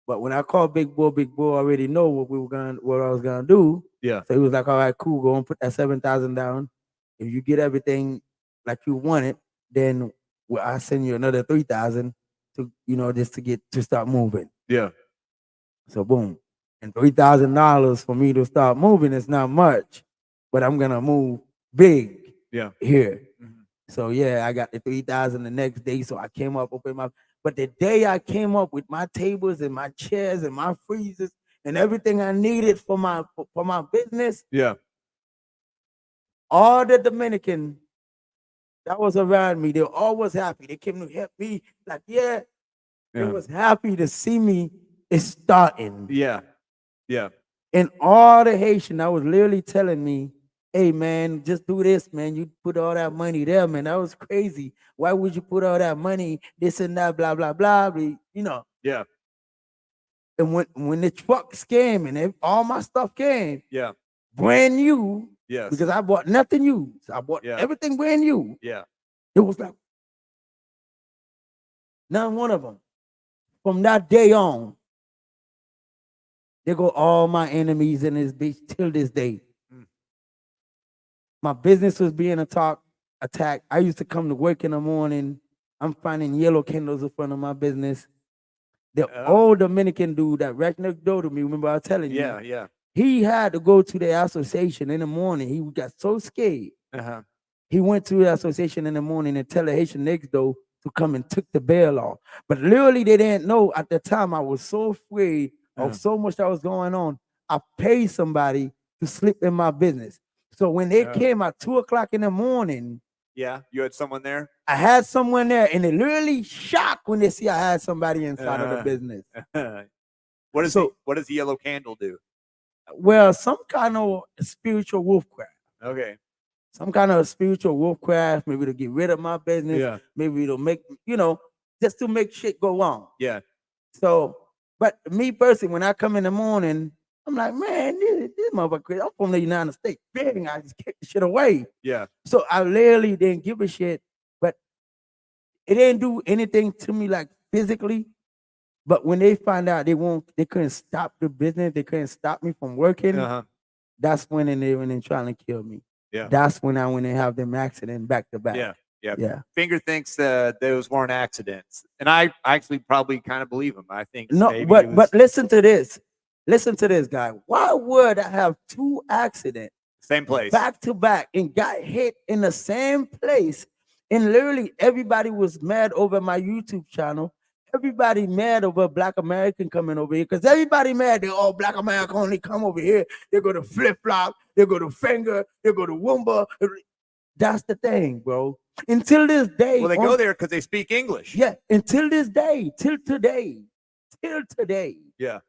But when I called Big Boy already know what I was gonna do. Yeah. So he was like, all right, cool, go and put that 7,000 down. If you get everything like you want it, then I send you another 3,000 to, just to start moving. Yeah. So boom. And $3,000 for me to start moving is not much, but I'm gonna move big. Yeah. Here. So yeah, I got the 3,000 the next day. So I came up, opened my. But the day I came up with my tables and my chairs and my freezers and everything I needed for my business. Yeah. All the Dominican that was around me, they were always happy. They came to help me. Like, yeah. They was happy to see me. It's starting. Yeah. Yeah. And all the Haitian, I was literally telling me, hey man, just do this, man. You put all that money there, man. That was crazy. Why would you put all that money, this and that, blah, blah, blah, Yeah. And when the trucks came and all my stuff came, yeah, brand new. Yes. Because I bought nothing used. I bought everything brand new. Yeah. It was like not one of them. From that day on, There go all my enemies in this bitch till this day. Mm. My business was being attacked. I used to come to work in the morning. I'm finding yellow candles in front of my business. The old Dominican dude that right next door to me, remember I was telling you? Yeah. He had to go to the association in the morning. He got so scared. Uh-huh. He went to the association in the morning and tell the Haitian next door to come and took the bail off. But literally, they didn't know at the time. I was so afraid of so much that was going on. I paid somebody to sleep in my business. So when they came at 2:00 in the morning, yeah, you had someone there. I had someone there, and they literally shocked when they see I had somebody inside of the business. What does the yellow candle do? Well, some kind of spiritual wolfcraft. Okay. Some kind of spiritual wolfcraft, maybe to get rid of my business. Yeah. Maybe it'll make, just to make shit go on. Yeah. So, but me personally, when I come in the morning, I'm like, man, this motherfucker, I'm from the United States. Bang, I just kick the shit away. Yeah. So I literally didn't give a shit, but it didn't do anything to me like physically. But when they find out they couldn't stop the business, they couldn't stop me from working. That's when they went in trying to kill me. Yeah. That's when I went and have them accident back to back. Yeah. Finger thinks those weren't accidents, and I actually probably kind of believe him. I think but listen to this. Listen to this, guy. Why would I have 2 accidents same place back to back and got hit in the same place? And literally everybody was mad over my YouTube channel. Everybody mad over Black American coming over here because everybody mad that all Black America only come over here. They go to flip flop, they go to finger, they go to Woomba. That's the thing, bro. Until this day. Well, they go there because they speak English. Yeah, until this day, till today. Yeah.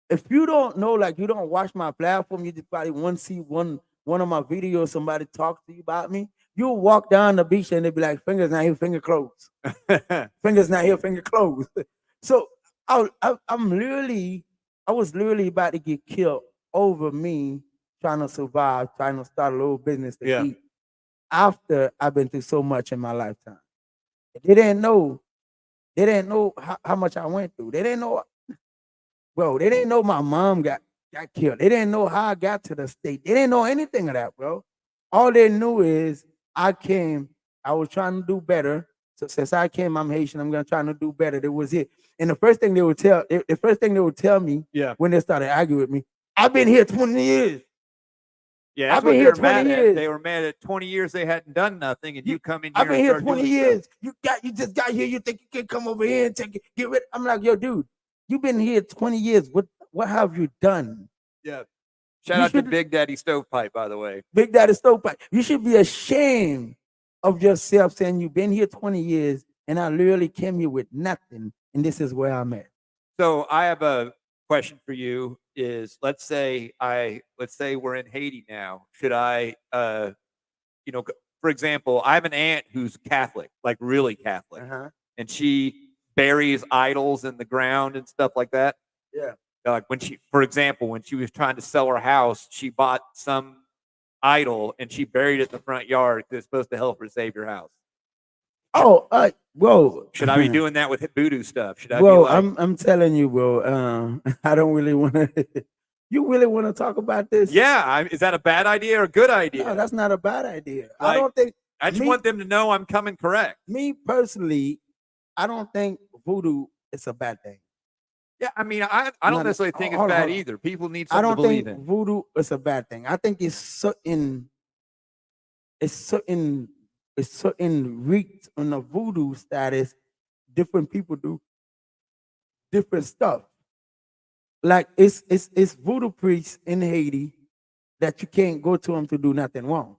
If you don't know, like you don't watch my platform, you just probably see one of my videos, somebody talk to you about me. You'll walk down the beach and they'll be like, fingers not here, finger closed. Fingers not here, finger closed. So I was literally about to get killed over me trying to survive, trying to start a little business to eat. After I've been through so much in my lifetime. They didn't know how much I went through. They didn't know, bro. They didn't know my mom got killed. They didn't know how I got to the state. They didn't know anything of that, bro. All they knew is I was trying to do better. So since I came, I'm Haitian, I'm gonna try to do better. That was it. And the first thing they would tell me when they started arguing with me, I've been here 20 years. Yeah, that's I've been here 20 years. They were mad at 20 years they hadn't done nothing, and you come in here. I've been here 20 years. You just got here. You think you can come over here and get rid? I'm like, yo, dude, you've been here 20 years. What have you done? Yeah. Shout out to Big Daddy Stovepipe, by the way. Big Daddy Stovepipe. You should be ashamed of yourself saying you've been here 20 years and I literally came here with nothing, and this is where I'm at. So I have a question for you. Is let's say we're in Haiti now. Should I, for example, I have an aunt who's Catholic, like really Catholic, and she buries idols in the ground and stuff like that. Yeah. Like when she was trying to sell her house, she bought some idol and she buried it in the front yard because it's supposed to help her save your house. Oh, whoa! Should I be doing that with voodoo stuff? Should I? Bro, I'm telling you, bro. I don't really want to. You really want to talk about this? Yeah. Is that a bad idea or a good idea? No, that's not a bad idea. Like, I don't think. I just want them to know I'm coming correct. Me personally, I don't think voodoo is a bad thing. Yeah, I mean, I don't necessarily think it's bad either. People need something to believe in. I don't think voodoo is a bad thing. I think it's certain reach on the voodoo status. Different people do different stuff. Like it's voodoo priests in Haiti that you can't go to them to do nothing wrong.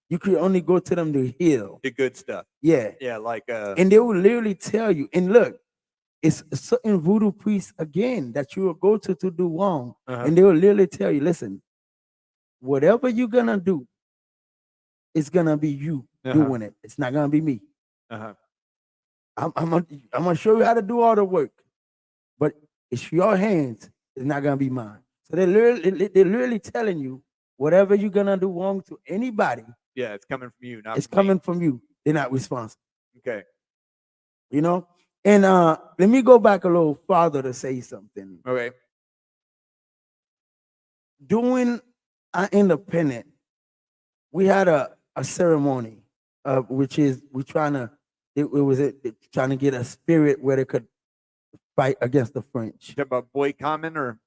You can only go to them to heal. The good stuff. Yeah. Yeah, like and they will literally tell you, and look, it's certain voodoo priests again that you will go to do wrong. And they will literally tell you, listen, whatever you're gonna do, it's gonna be you doing it. It's not gonna be me. I'm gonna show you how to do all the work, but it's your hands. It's not gonna be mine. So they're literally telling you whatever you're gonna do wrong to anybody. Yeah, it's coming from you. It's coming from you. They're not responsible. Okay. You know, And let me go back a little farther to say something. Okay. During our independent, we had a ceremony, which is we trying to trying to get a spirit where they could fight against the French. Talk about boy common or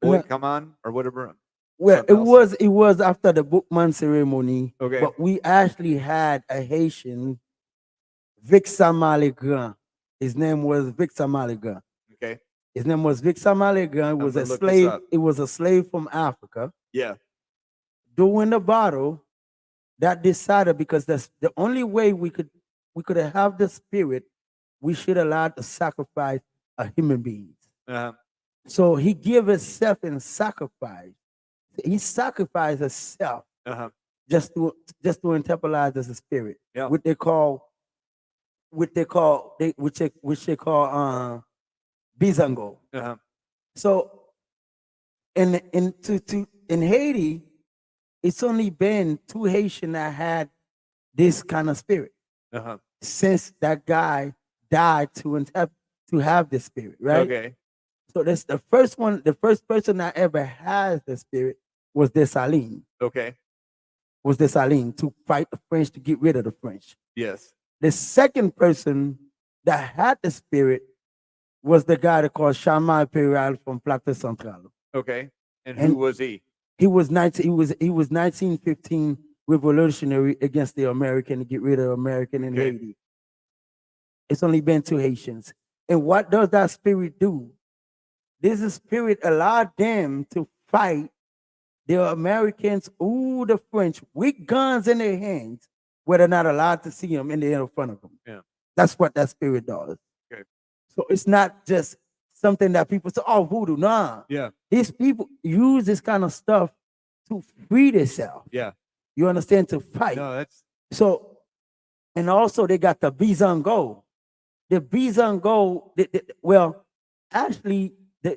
boy come on or whatever. Well, Something else? it was after the Bookman ceremony. Okay. But we actually had a Haitian, Victor Maligan. His name was Victor Maligan. Okay. His name was Victor Maligan. It was a gonna look this slave. up. It was a slave from Africa. Yeah. During the battle, that decided because that's the only way we could have the spirit, we should allow to sacrifice a human being. Uh-huh. So he gave himself in sacrifice. He sacrificed himself Uh-huh. just to internalize as a spirit. Yeah. Which they call Bizango. Uh-huh. So in Haiti, it's only been 2 Haitians that had this kind of spirit Uh-huh. since that guy died to have this spirit, right? Okay. So that's the first one. The first person that ever has the spirit was Dessalines. Okay. Was Dessalines to fight the French to get rid of the French. Yes. The second person that had the spirit was the guy that called Chama Imperial from Plateau Central. Okay. And who was he? He was 1915 revolutionary against the American to get rid of American in Haiti. It's only been 2 Haitians. And what does that spirit do? This spirit allowed them to fight the Americans or the French with guns in their hands, where they're not allowed to see them in the in front of them. Yeah. That's what that spirit does. Okay. So it's not just something that people say, oh, voodoo. Nah. Yeah. These people use this kind of stuff to free themselves. Yeah. You understand? To fight. No, that's so, and also they got the Bizango. The Bizango, well, actually, they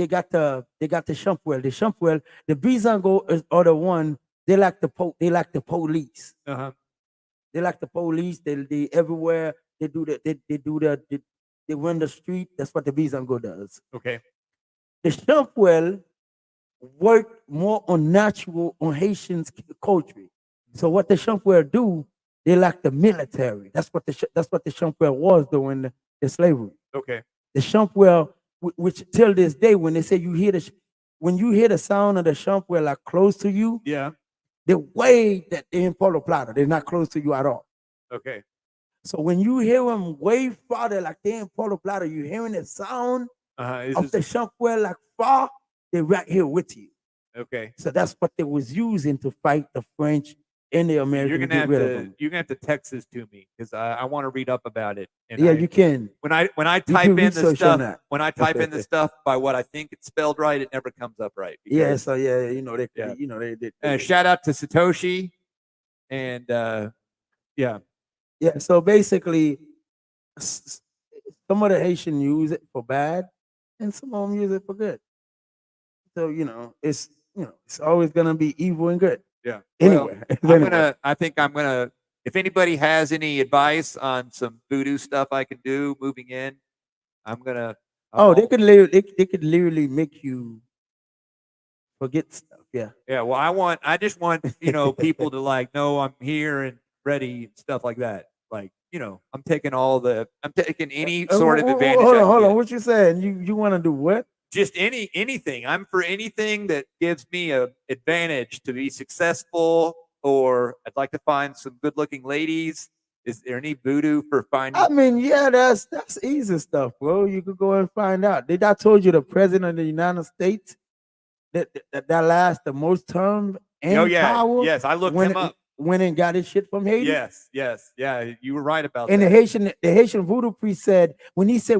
got the Shumpwell. The Shumpwell, the Bizango are the one, they like the police. uh-huh. They like the police. They everywhere. They run the street. That's what the Bizango does. Okay. The Shumpwell work more on Haitian culture. So what the Shumpwell do, they like the military. That's what the Shumpwell was during the slavery. Okay. The Shumpwell, which till this day, when they say when you hear the sound of the Shumpwell like close to you, yeah, the way that they're in Polo Plata, they're not close to you at all. Okay. So when you hear them way farther, like they're in Polo Plata, you're hearing the sound of the Shumpwell like far, they're right here with you. Okay. So that's what they was using to fight the French and the Americans. You're gonna have to text this to me because I want to read up about it. And yeah, you can. When I type in the stuff, when I type in the stuff by what I think it's spelled right, it never comes up right. Yeah. So yeah, they shout out to Satoshi, and yeah. Yeah. So basically, some of the Haitian use it for bad, and some of them use it for good. So it's always gonna be evil and good. Yeah. Anyway, I think I'm gonna. If anybody has any advice on some voodoo stuff I can do moving in, I'm gonna. They could literally make you forget stuff. Yeah. Yeah. Well, I just want people to like know I'm here and ready and stuff like that. Like I'm taking any sort of advantage. Hold on. What you saying? You want to do what? Just anything. I'm for anything that gives me a advantage to be successful, or I'd like to find some good-looking ladies. Is there any voodoo for finding? I mean, yeah, that's easy stuff, bro. You could go and find out. Did I told you the president of the United States that lasts the most term in power? Yes, I looked him up. Went and got his shit from Haiti. Yes, yeah, you were right about and that. And the Haitian voodoo priest said, when he said,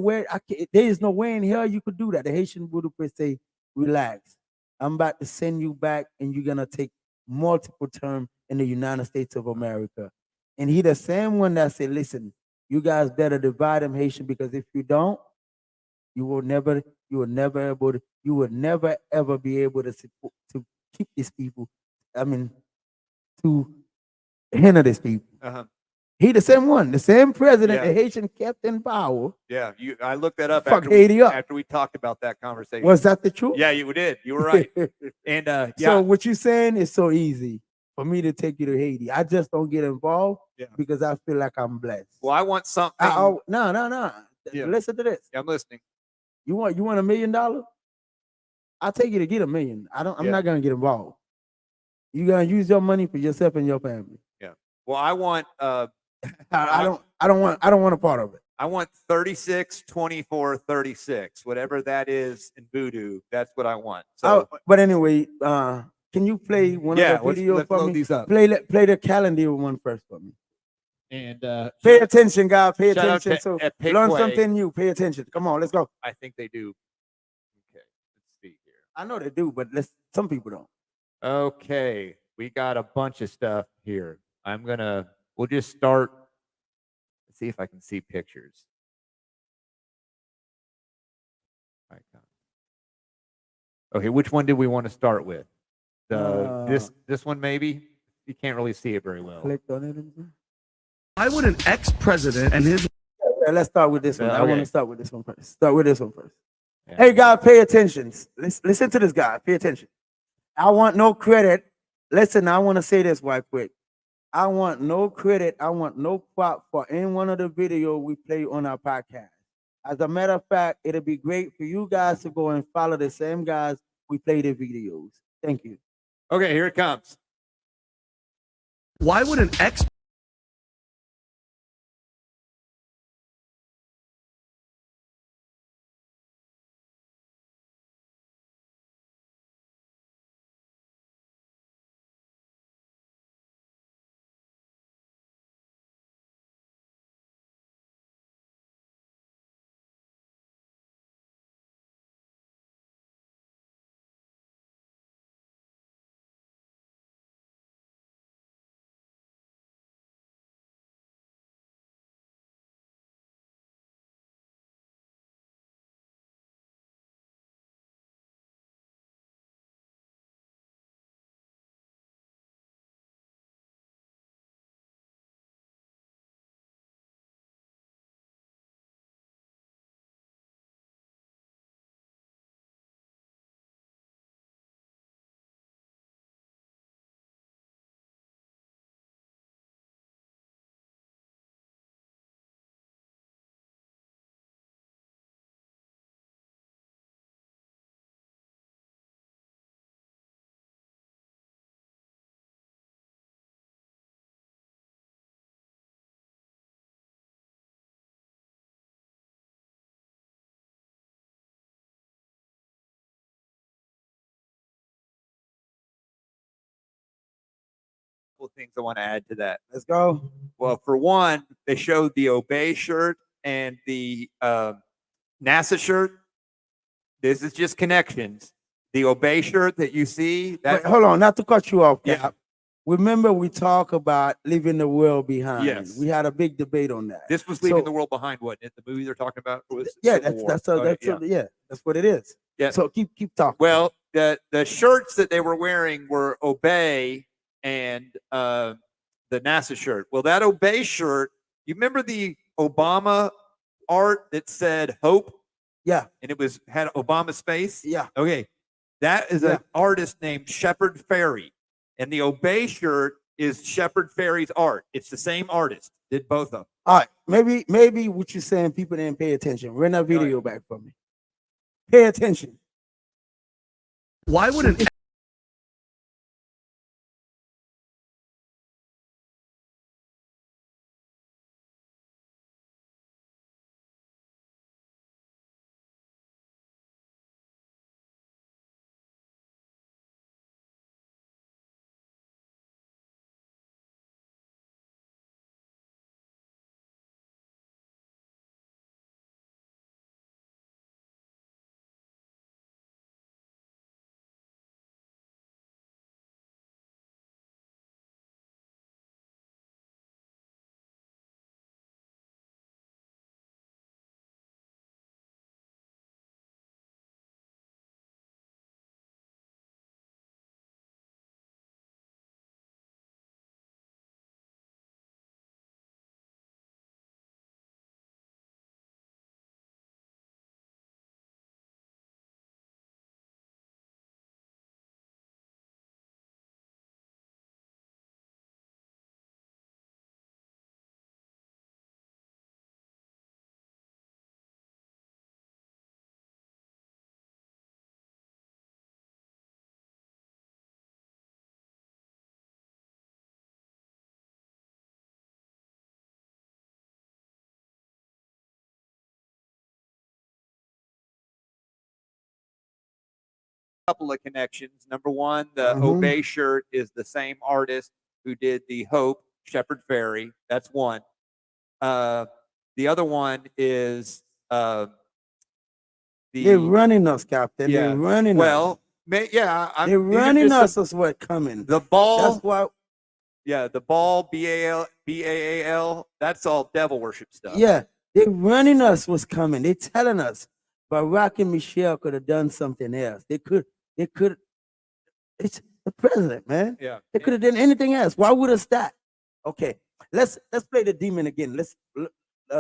there is no way in hell you could do that. The Haitian voodoo priest say, relax. I'm about to send you back, and you're gonna take multiple terms in the United States of America. And he the same one that said, listen, you guys better divide them Haitian, because if you don't, you will never ever be able to keep these people. I mean, to handle these people. Uh-huh. He the same one, the same president Yeah. the Haitian kept in power. Yeah, I looked that up Fuck after Haiti up. after we talked about that conversation. Was that the truth? Yeah, you did. You were right. And So yeah, what you saying is so easy for me to take you to Haiti. I just don't get involved because I feel like I'm blessed. well, I want something. No. Yeah. Listen to this. Yeah, I'm listening. You want $1 million? I'll take you to get $1 million. I'm not gonna get involved. You gonna use your money for yourself and your family. Yeah. Well, I want I don't want a part of it. I want 36, 24, 36, whatever that is in voodoo. That's what I want. So, but anyway, can you play one of the videos let's for load me? these up. Play the calendar one first for me. And pay attention, guys. Pay shout out attention. to So learn something new. Pay attention. Come on, let's go. I think they do. Okay, let's see here. I know they do, but some people don't. Okay, we got a bunch of stuff here. We'll just start. Let's see if I can see pictures. Okay, which one did we want to start with? This one maybe? You can't really see it very well. Clicked on it. Why would an ex-president and his... Let's start with this one. I want to start with this one first. Start with this one first. Yeah. Hey, guys, pay attention. Listen to this guy. Pay attention. I want no credit. Listen, I want to say this right quick. I want no credit. I want no prop for any one of the videos we play on our podcast. As a matter of fact, it'll be great for you guys to go and follow the same guys we play the videos. Thank you. Okay, here it comes. Why would an ex... Things I want to add to that. Let's go. Well, for one, they showed the Obey shirt and the NASA shirt. This is just connections. The Obey shirt that you see. Wait, hold on, not to cut you off. Yeah. Remember, we talk about leaving the world behind. Yes. We had a big debate on that. This was leaving the world behind. Wasn't it? The movie they're talking about. That's what it is. Yeah. So keep talking. Well, the shirts that they were wearing were Obey and the NASA shirt. Well, that Obey shirt, you remember the Obama art that said hope? Yeah. And it had Obama's face? Yeah. Okay. That is an artist named Shepard Fairey. And the Obey shirt is Shepard Fairey's art. It's the same artist. Did both of them. All right. Maybe what you're saying, people didn't pay attention. Run that video back for me. Pay attention. Why would an couple of connections. Number one, the Obey shirt is the same artist who did the Hope Shepherd Ferry. That's one. The other one is they're running us, Captain. Yeah. They're running us. They're running us is what coming. The ball. That's why. Yeah, the ball, BAAL, that's all devil worship stuff. Yeah, they're running us what's coming. They're telling us Barack and Michelle could have done something else. They could. It's the president, man. Yeah. They could have done anything else. Why would us that? Okay, let's play the demon again. Let's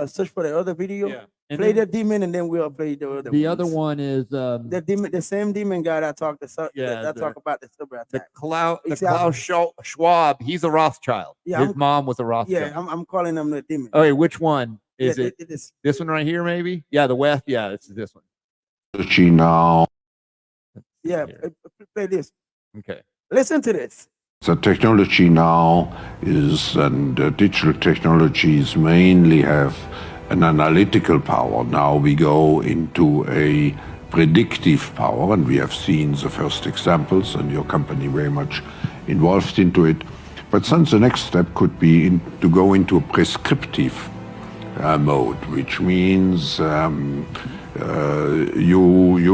search for the other video. Yeah. Play the demon, and then we'll play the other. The other one is the demon, the same demon guy that talked to talk about the cyber attack. Klaus Schwab. He's a Rothschild. Yeah, his mom was a Rothschild. Yeah, I'm calling him the demon. Okay, which one is Yeah, it? it is. This one right here, maybe? Yeah, the West. Yeah, it's this one. Now, Yeah, play this. Okay. Listen to this. the technology now is, and digital technologies mainly have an analytical power. Now we go into a predictive power, and we have seen the first examples, and your company very much involved into it. But then the next step could be to go into a prescriptive mode, which means you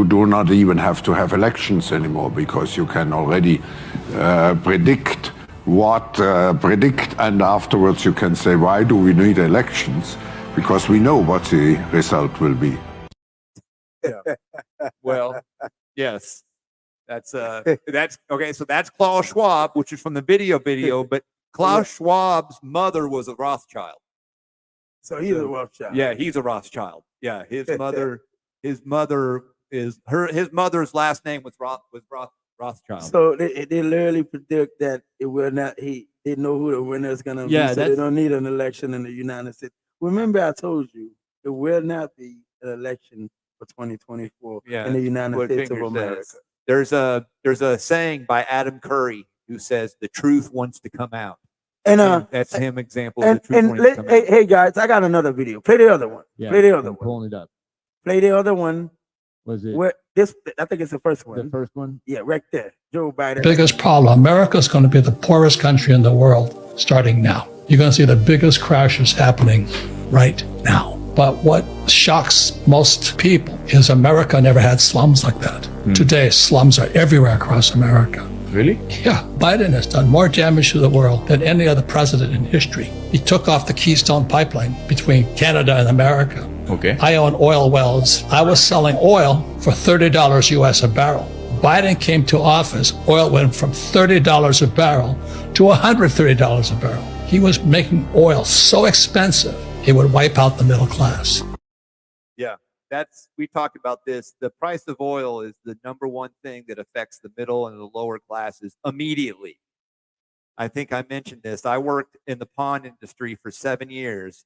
do not even have to have elections anymore, because you can already predict, and afterwards you can say, why do we need elections? Because we know what the result will be. Well, yes. That's okay. So that's Klaus Schwab, which is from the video, but Klaus Schwab's mother was a Rothschild. So he's a Rothschild. Yeah, he's a Rothschild. Yeah, his mother's last name was Rothschild. So they literally predict that it will not. They know who the winner is gonna be. So they don't need an election in the United States. Remember, I told you it will not be an election for 2024 in the United States of America. There's a saying by Adam Curry who says the truth wants to come out. And that's him example. Hey guys, I got another video. Play the other one. Yeah, play the other one. Pulling it up. Play the other one. Was it I think it's the first one. the first one? Yeah, right there. Joe Biden. Biggest problem. America is going to be the poorest country in the world starting now. You're going to see the biggest crashes happening right now. But what shocks most people is America never had slums like that. Today, slums are everywhere across America. Really? Yeah. Biden has done more damage to the world than any other president in history. He took off the Keystone Pipeline between Canada and America. Okay. I own oil wells. I was selling oil for $30 US a barrel. Biden came to office, oil went from $30 a barrel to $130 a barrel. He was making oil so expensive, it would wipe out the middle class. Yeah, we talked about this. The price of oil is the number one thing that affects the middle and the lower classes immediately. I think I mentioned this. I worked in the pawn industry for 7 years.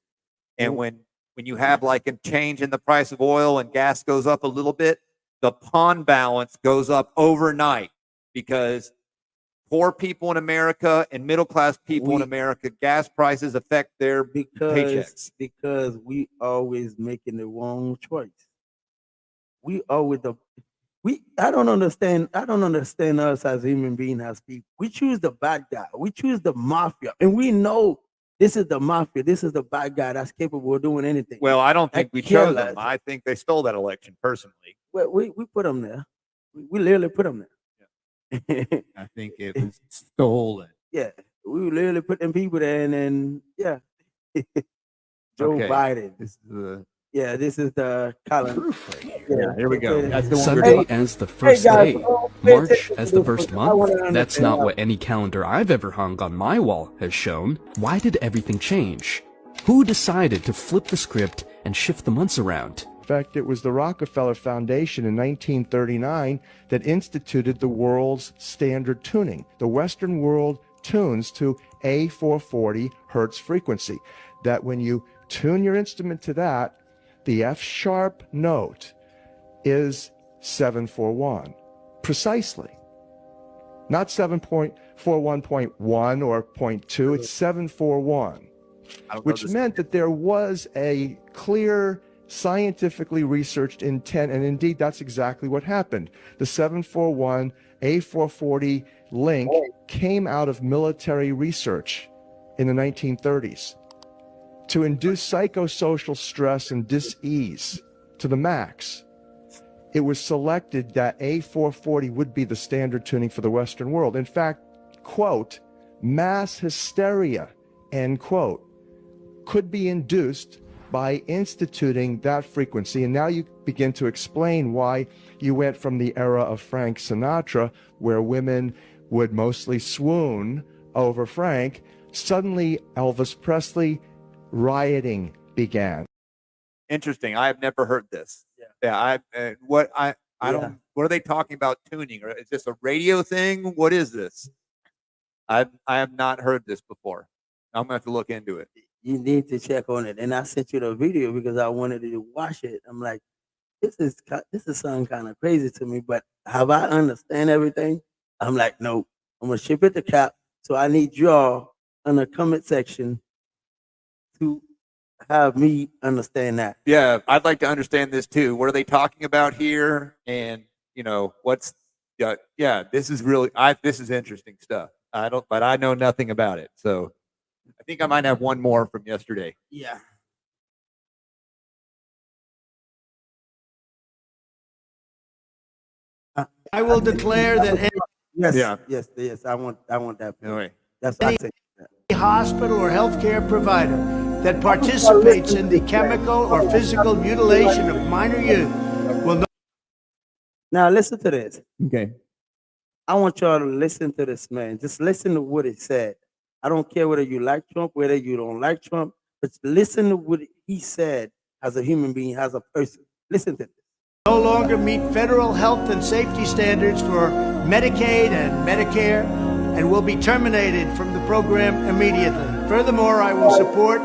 And when you have like a change in the price of oil and gas goes up a little bit, the pawn balance goes up overnight, because poor people in America and middle-class people in America, gas prices affect their paychecks. Because we always making the wrong choice. I don't understand us as human beings, as people. We choose the bad guy. We choose the mafia. And we know this is the mafia. This is the bad guy that's capable of doing anything. Well, I don't think we chose them. I think they stole that election, personally. Well, we put them there. We literally put them there. I think it was stolen. Yeah, we literally put them people there, and then Joe Biden. This is the calendar. Yeah, here we go. That's the one. Sunday as the first day, March as the first month. That's not what any calendar I've ever hung on my wall has shown. Why did everything change? Who decided to flip the script and shift the months around? In fact, it was the Rockefeller Foundation in 1939 that instituted the world's standard tuning. The Western world tunes to a 440 hertz frequency. That when you tune your instrument to that, the F sharp note is 741. Precisely. Not 7.41.1 or 0.2, it's 741. Which meant that there was a clear scientifically researched intent, and indeed that's exactly what happened. The 741 A440 link came out of military research in the 1930s to induce psychosocial stress and dis-ease to the max. It was selected that A440 would be the standard tuning for the Western world. In fact, quote, mass hysteria, end quote, could be induced by instituting that frequency. And now you begin to explain why you went from the era of Frank Sinatra, where women would mostly swoon over Frank. Suddenly, Elvis Presley, rioting began. Interesting. I have never heard this. I don't. What are they talking about tuning? Or is this a radio thing? What is this? I have not heard this before. I'm gonna have to look into it. You need to check on it. And I sent you the video because I wanted you to watch it. I'm like, this is something kind of crazy to me, but have I understand everything? I'm like, no. I'm gonna ship it to Cap. So I need y'all in the comment section to have me understand that. Yeah, I'd like to understand this too. What are they talking about here? And what's this is really this is interesting stuff. But I know nothing about it. So I think I might have one more from yesterday. Yeah. I will declare that Yes. I want that. Anyway. That's what I think. any hospital or healthcare provider that participates in the chemical or physical mutilation of minor youth will not. Now listen to this. Okay. I want y'all to listen to this man. Just listen to what he said. I don't care whether you like Trump, whether you don't like Trump, but listen to what he said as a human being, as a person. Listen to this. No longer meet federal health and safety standards for Medicaid and Medicare and will be terminated from the program immediately. Furthermore, I will support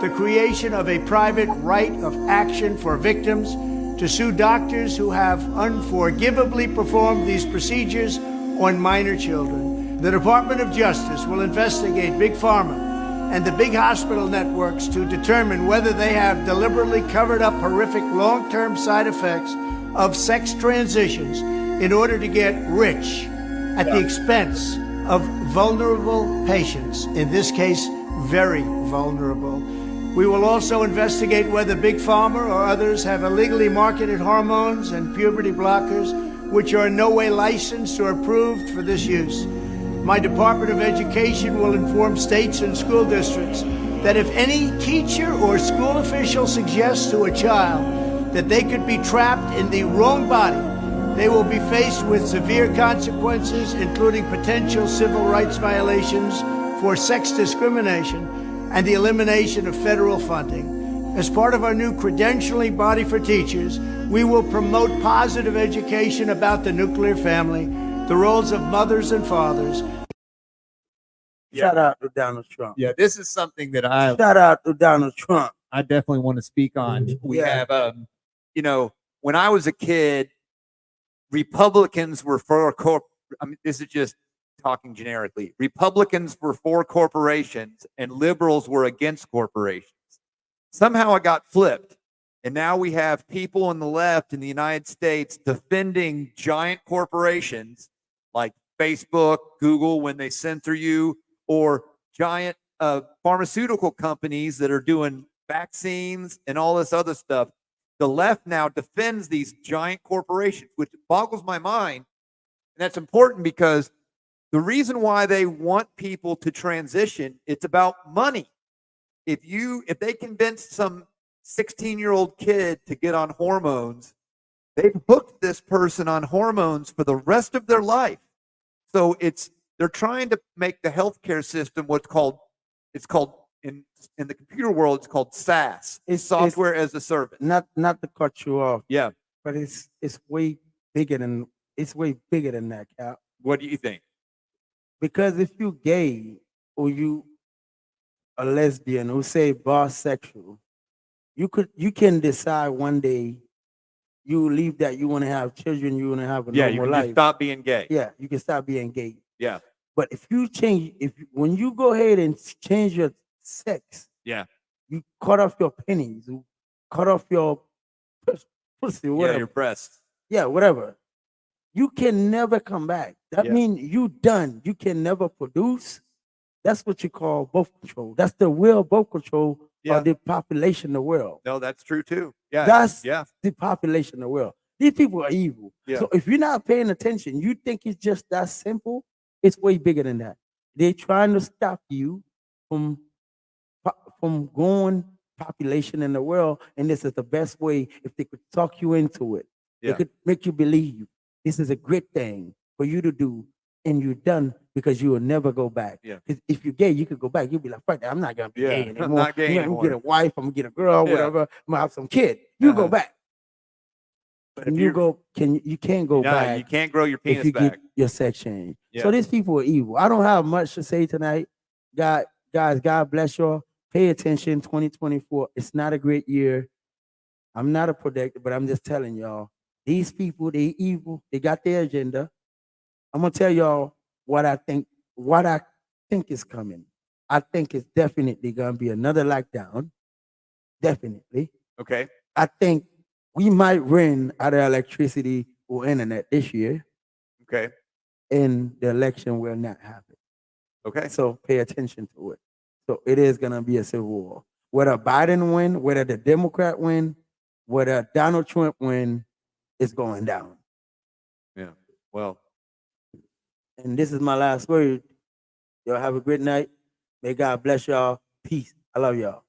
the creation of a private right of action for victims to sue doctors who have unforgivably performed these procedures on minor children. The Department of Justice will investigate Big Pharma and the big hospital networks to determine whether they have deliberately covered up horrific long-term side effects of sex transitions in order to get rich at the expense of vulnerable patients, in this case, very vulnerable. We will also investigate whether Big Pharma or others have illegally marketed hormones and puberty blockers which are in no way licensed or approved for this use. My Department of Education will inform states and school districts that if any teacher or school official suggests to a child that they could be trapped in the wrong body, they will be faced with severe consequences, including potential civil rights violations for sex discrimination and the elimination of federal funding. As part of our new credentialing body for teachers, we will promote positive education about the nuclear family, the roles of mothers and fathers. Shout out to Donald Trump. Yeah, this is something that Shout out to Donald Trump. I definitely want to speak on. We have, when I was a kid, Republicans were for this is just talking generically. Republicans were for corporations and liberals were against corporations. Somehow it got flipped. And now we have people on the left in the United States defending giant corporations like Facebook, Google, when they censor you, or giant pharmaceutical companies that are doing vaccines and all this other stuff. The left now defends these giant corporations, which boggles my mind. And that's important because the reason why they want people to transition, it's about money. If they convince some 16-year-old kid to get on hormones, they've hooked this person on hormones for the rest of their life. So they're trying to make the healthcare system it's called in the computer world, it's called SaaS. It's software as a service. Not to cut you off. Yeah. But it's way bigger than that, Cap. What do you think? Because if you gay or you a lesbian or say bisexual, you can decide one day you leave that, you want to have children, you want to have a normal you can life. just stop being gay. Yeah, you can stop being gay. Yeah. But when you go ahead and change your sex, yeah, you cut off your pennies, you cut off your pussy, Yeah, whatever. you're pressed. Yeah, whatever. You can never come back. That Yeah. means you done. You can never produce. That's what you call birth control. That's the real birth control Yeah. of the population of the world. No, that's true too. Yeah. That's yeah. the population of the world. These people are evil. Yeah. So if you're not paying attention, you think it's just that simple. It's way bigger than that. They're trying to stop you from growing population in the world, and this is the best way. If they could talk you into it, Yeah. they could make you believe this is a great thing for you to do, and you're done because you will never go back. Yeah. 'Cause if you're gay, you could go back. You'll be like, "Fuck that, I'm not gonna be Yeah, gay I'm anymore. not gay I'm gonna get a anymore." wife. I'm gonna get a girl, Yeah. whatever. I'm gonna have some kid. You go Uh-huh. back. But Can if you you're, go? You can't go no, back you can't grow your if penis you back. get your sex changed. Yeah. So these people are evil. I don't have much to say tonight. Guys, God bless y'all. Pay attention. 2024. It's not a great year. I'm not a predictor, but I'm just telling y'all. These people, they evil. They got their agenda. I'm gonna tell y'all what I think. What I think is coming. I think it's definitely gonna be another lockdown. Definitely. Okay. I think we might run out of electricity or internet this year, Okay. and the election will not happen. Okay. So pay attention to it. So it is gonna be a civil war. Whether Biden win, whether the Democrat win, whether Donald Trump win, it's going down. Yeah. Well, And this is my last word. Y'all have a great night. May God bless y'all. Peace. I love y'all.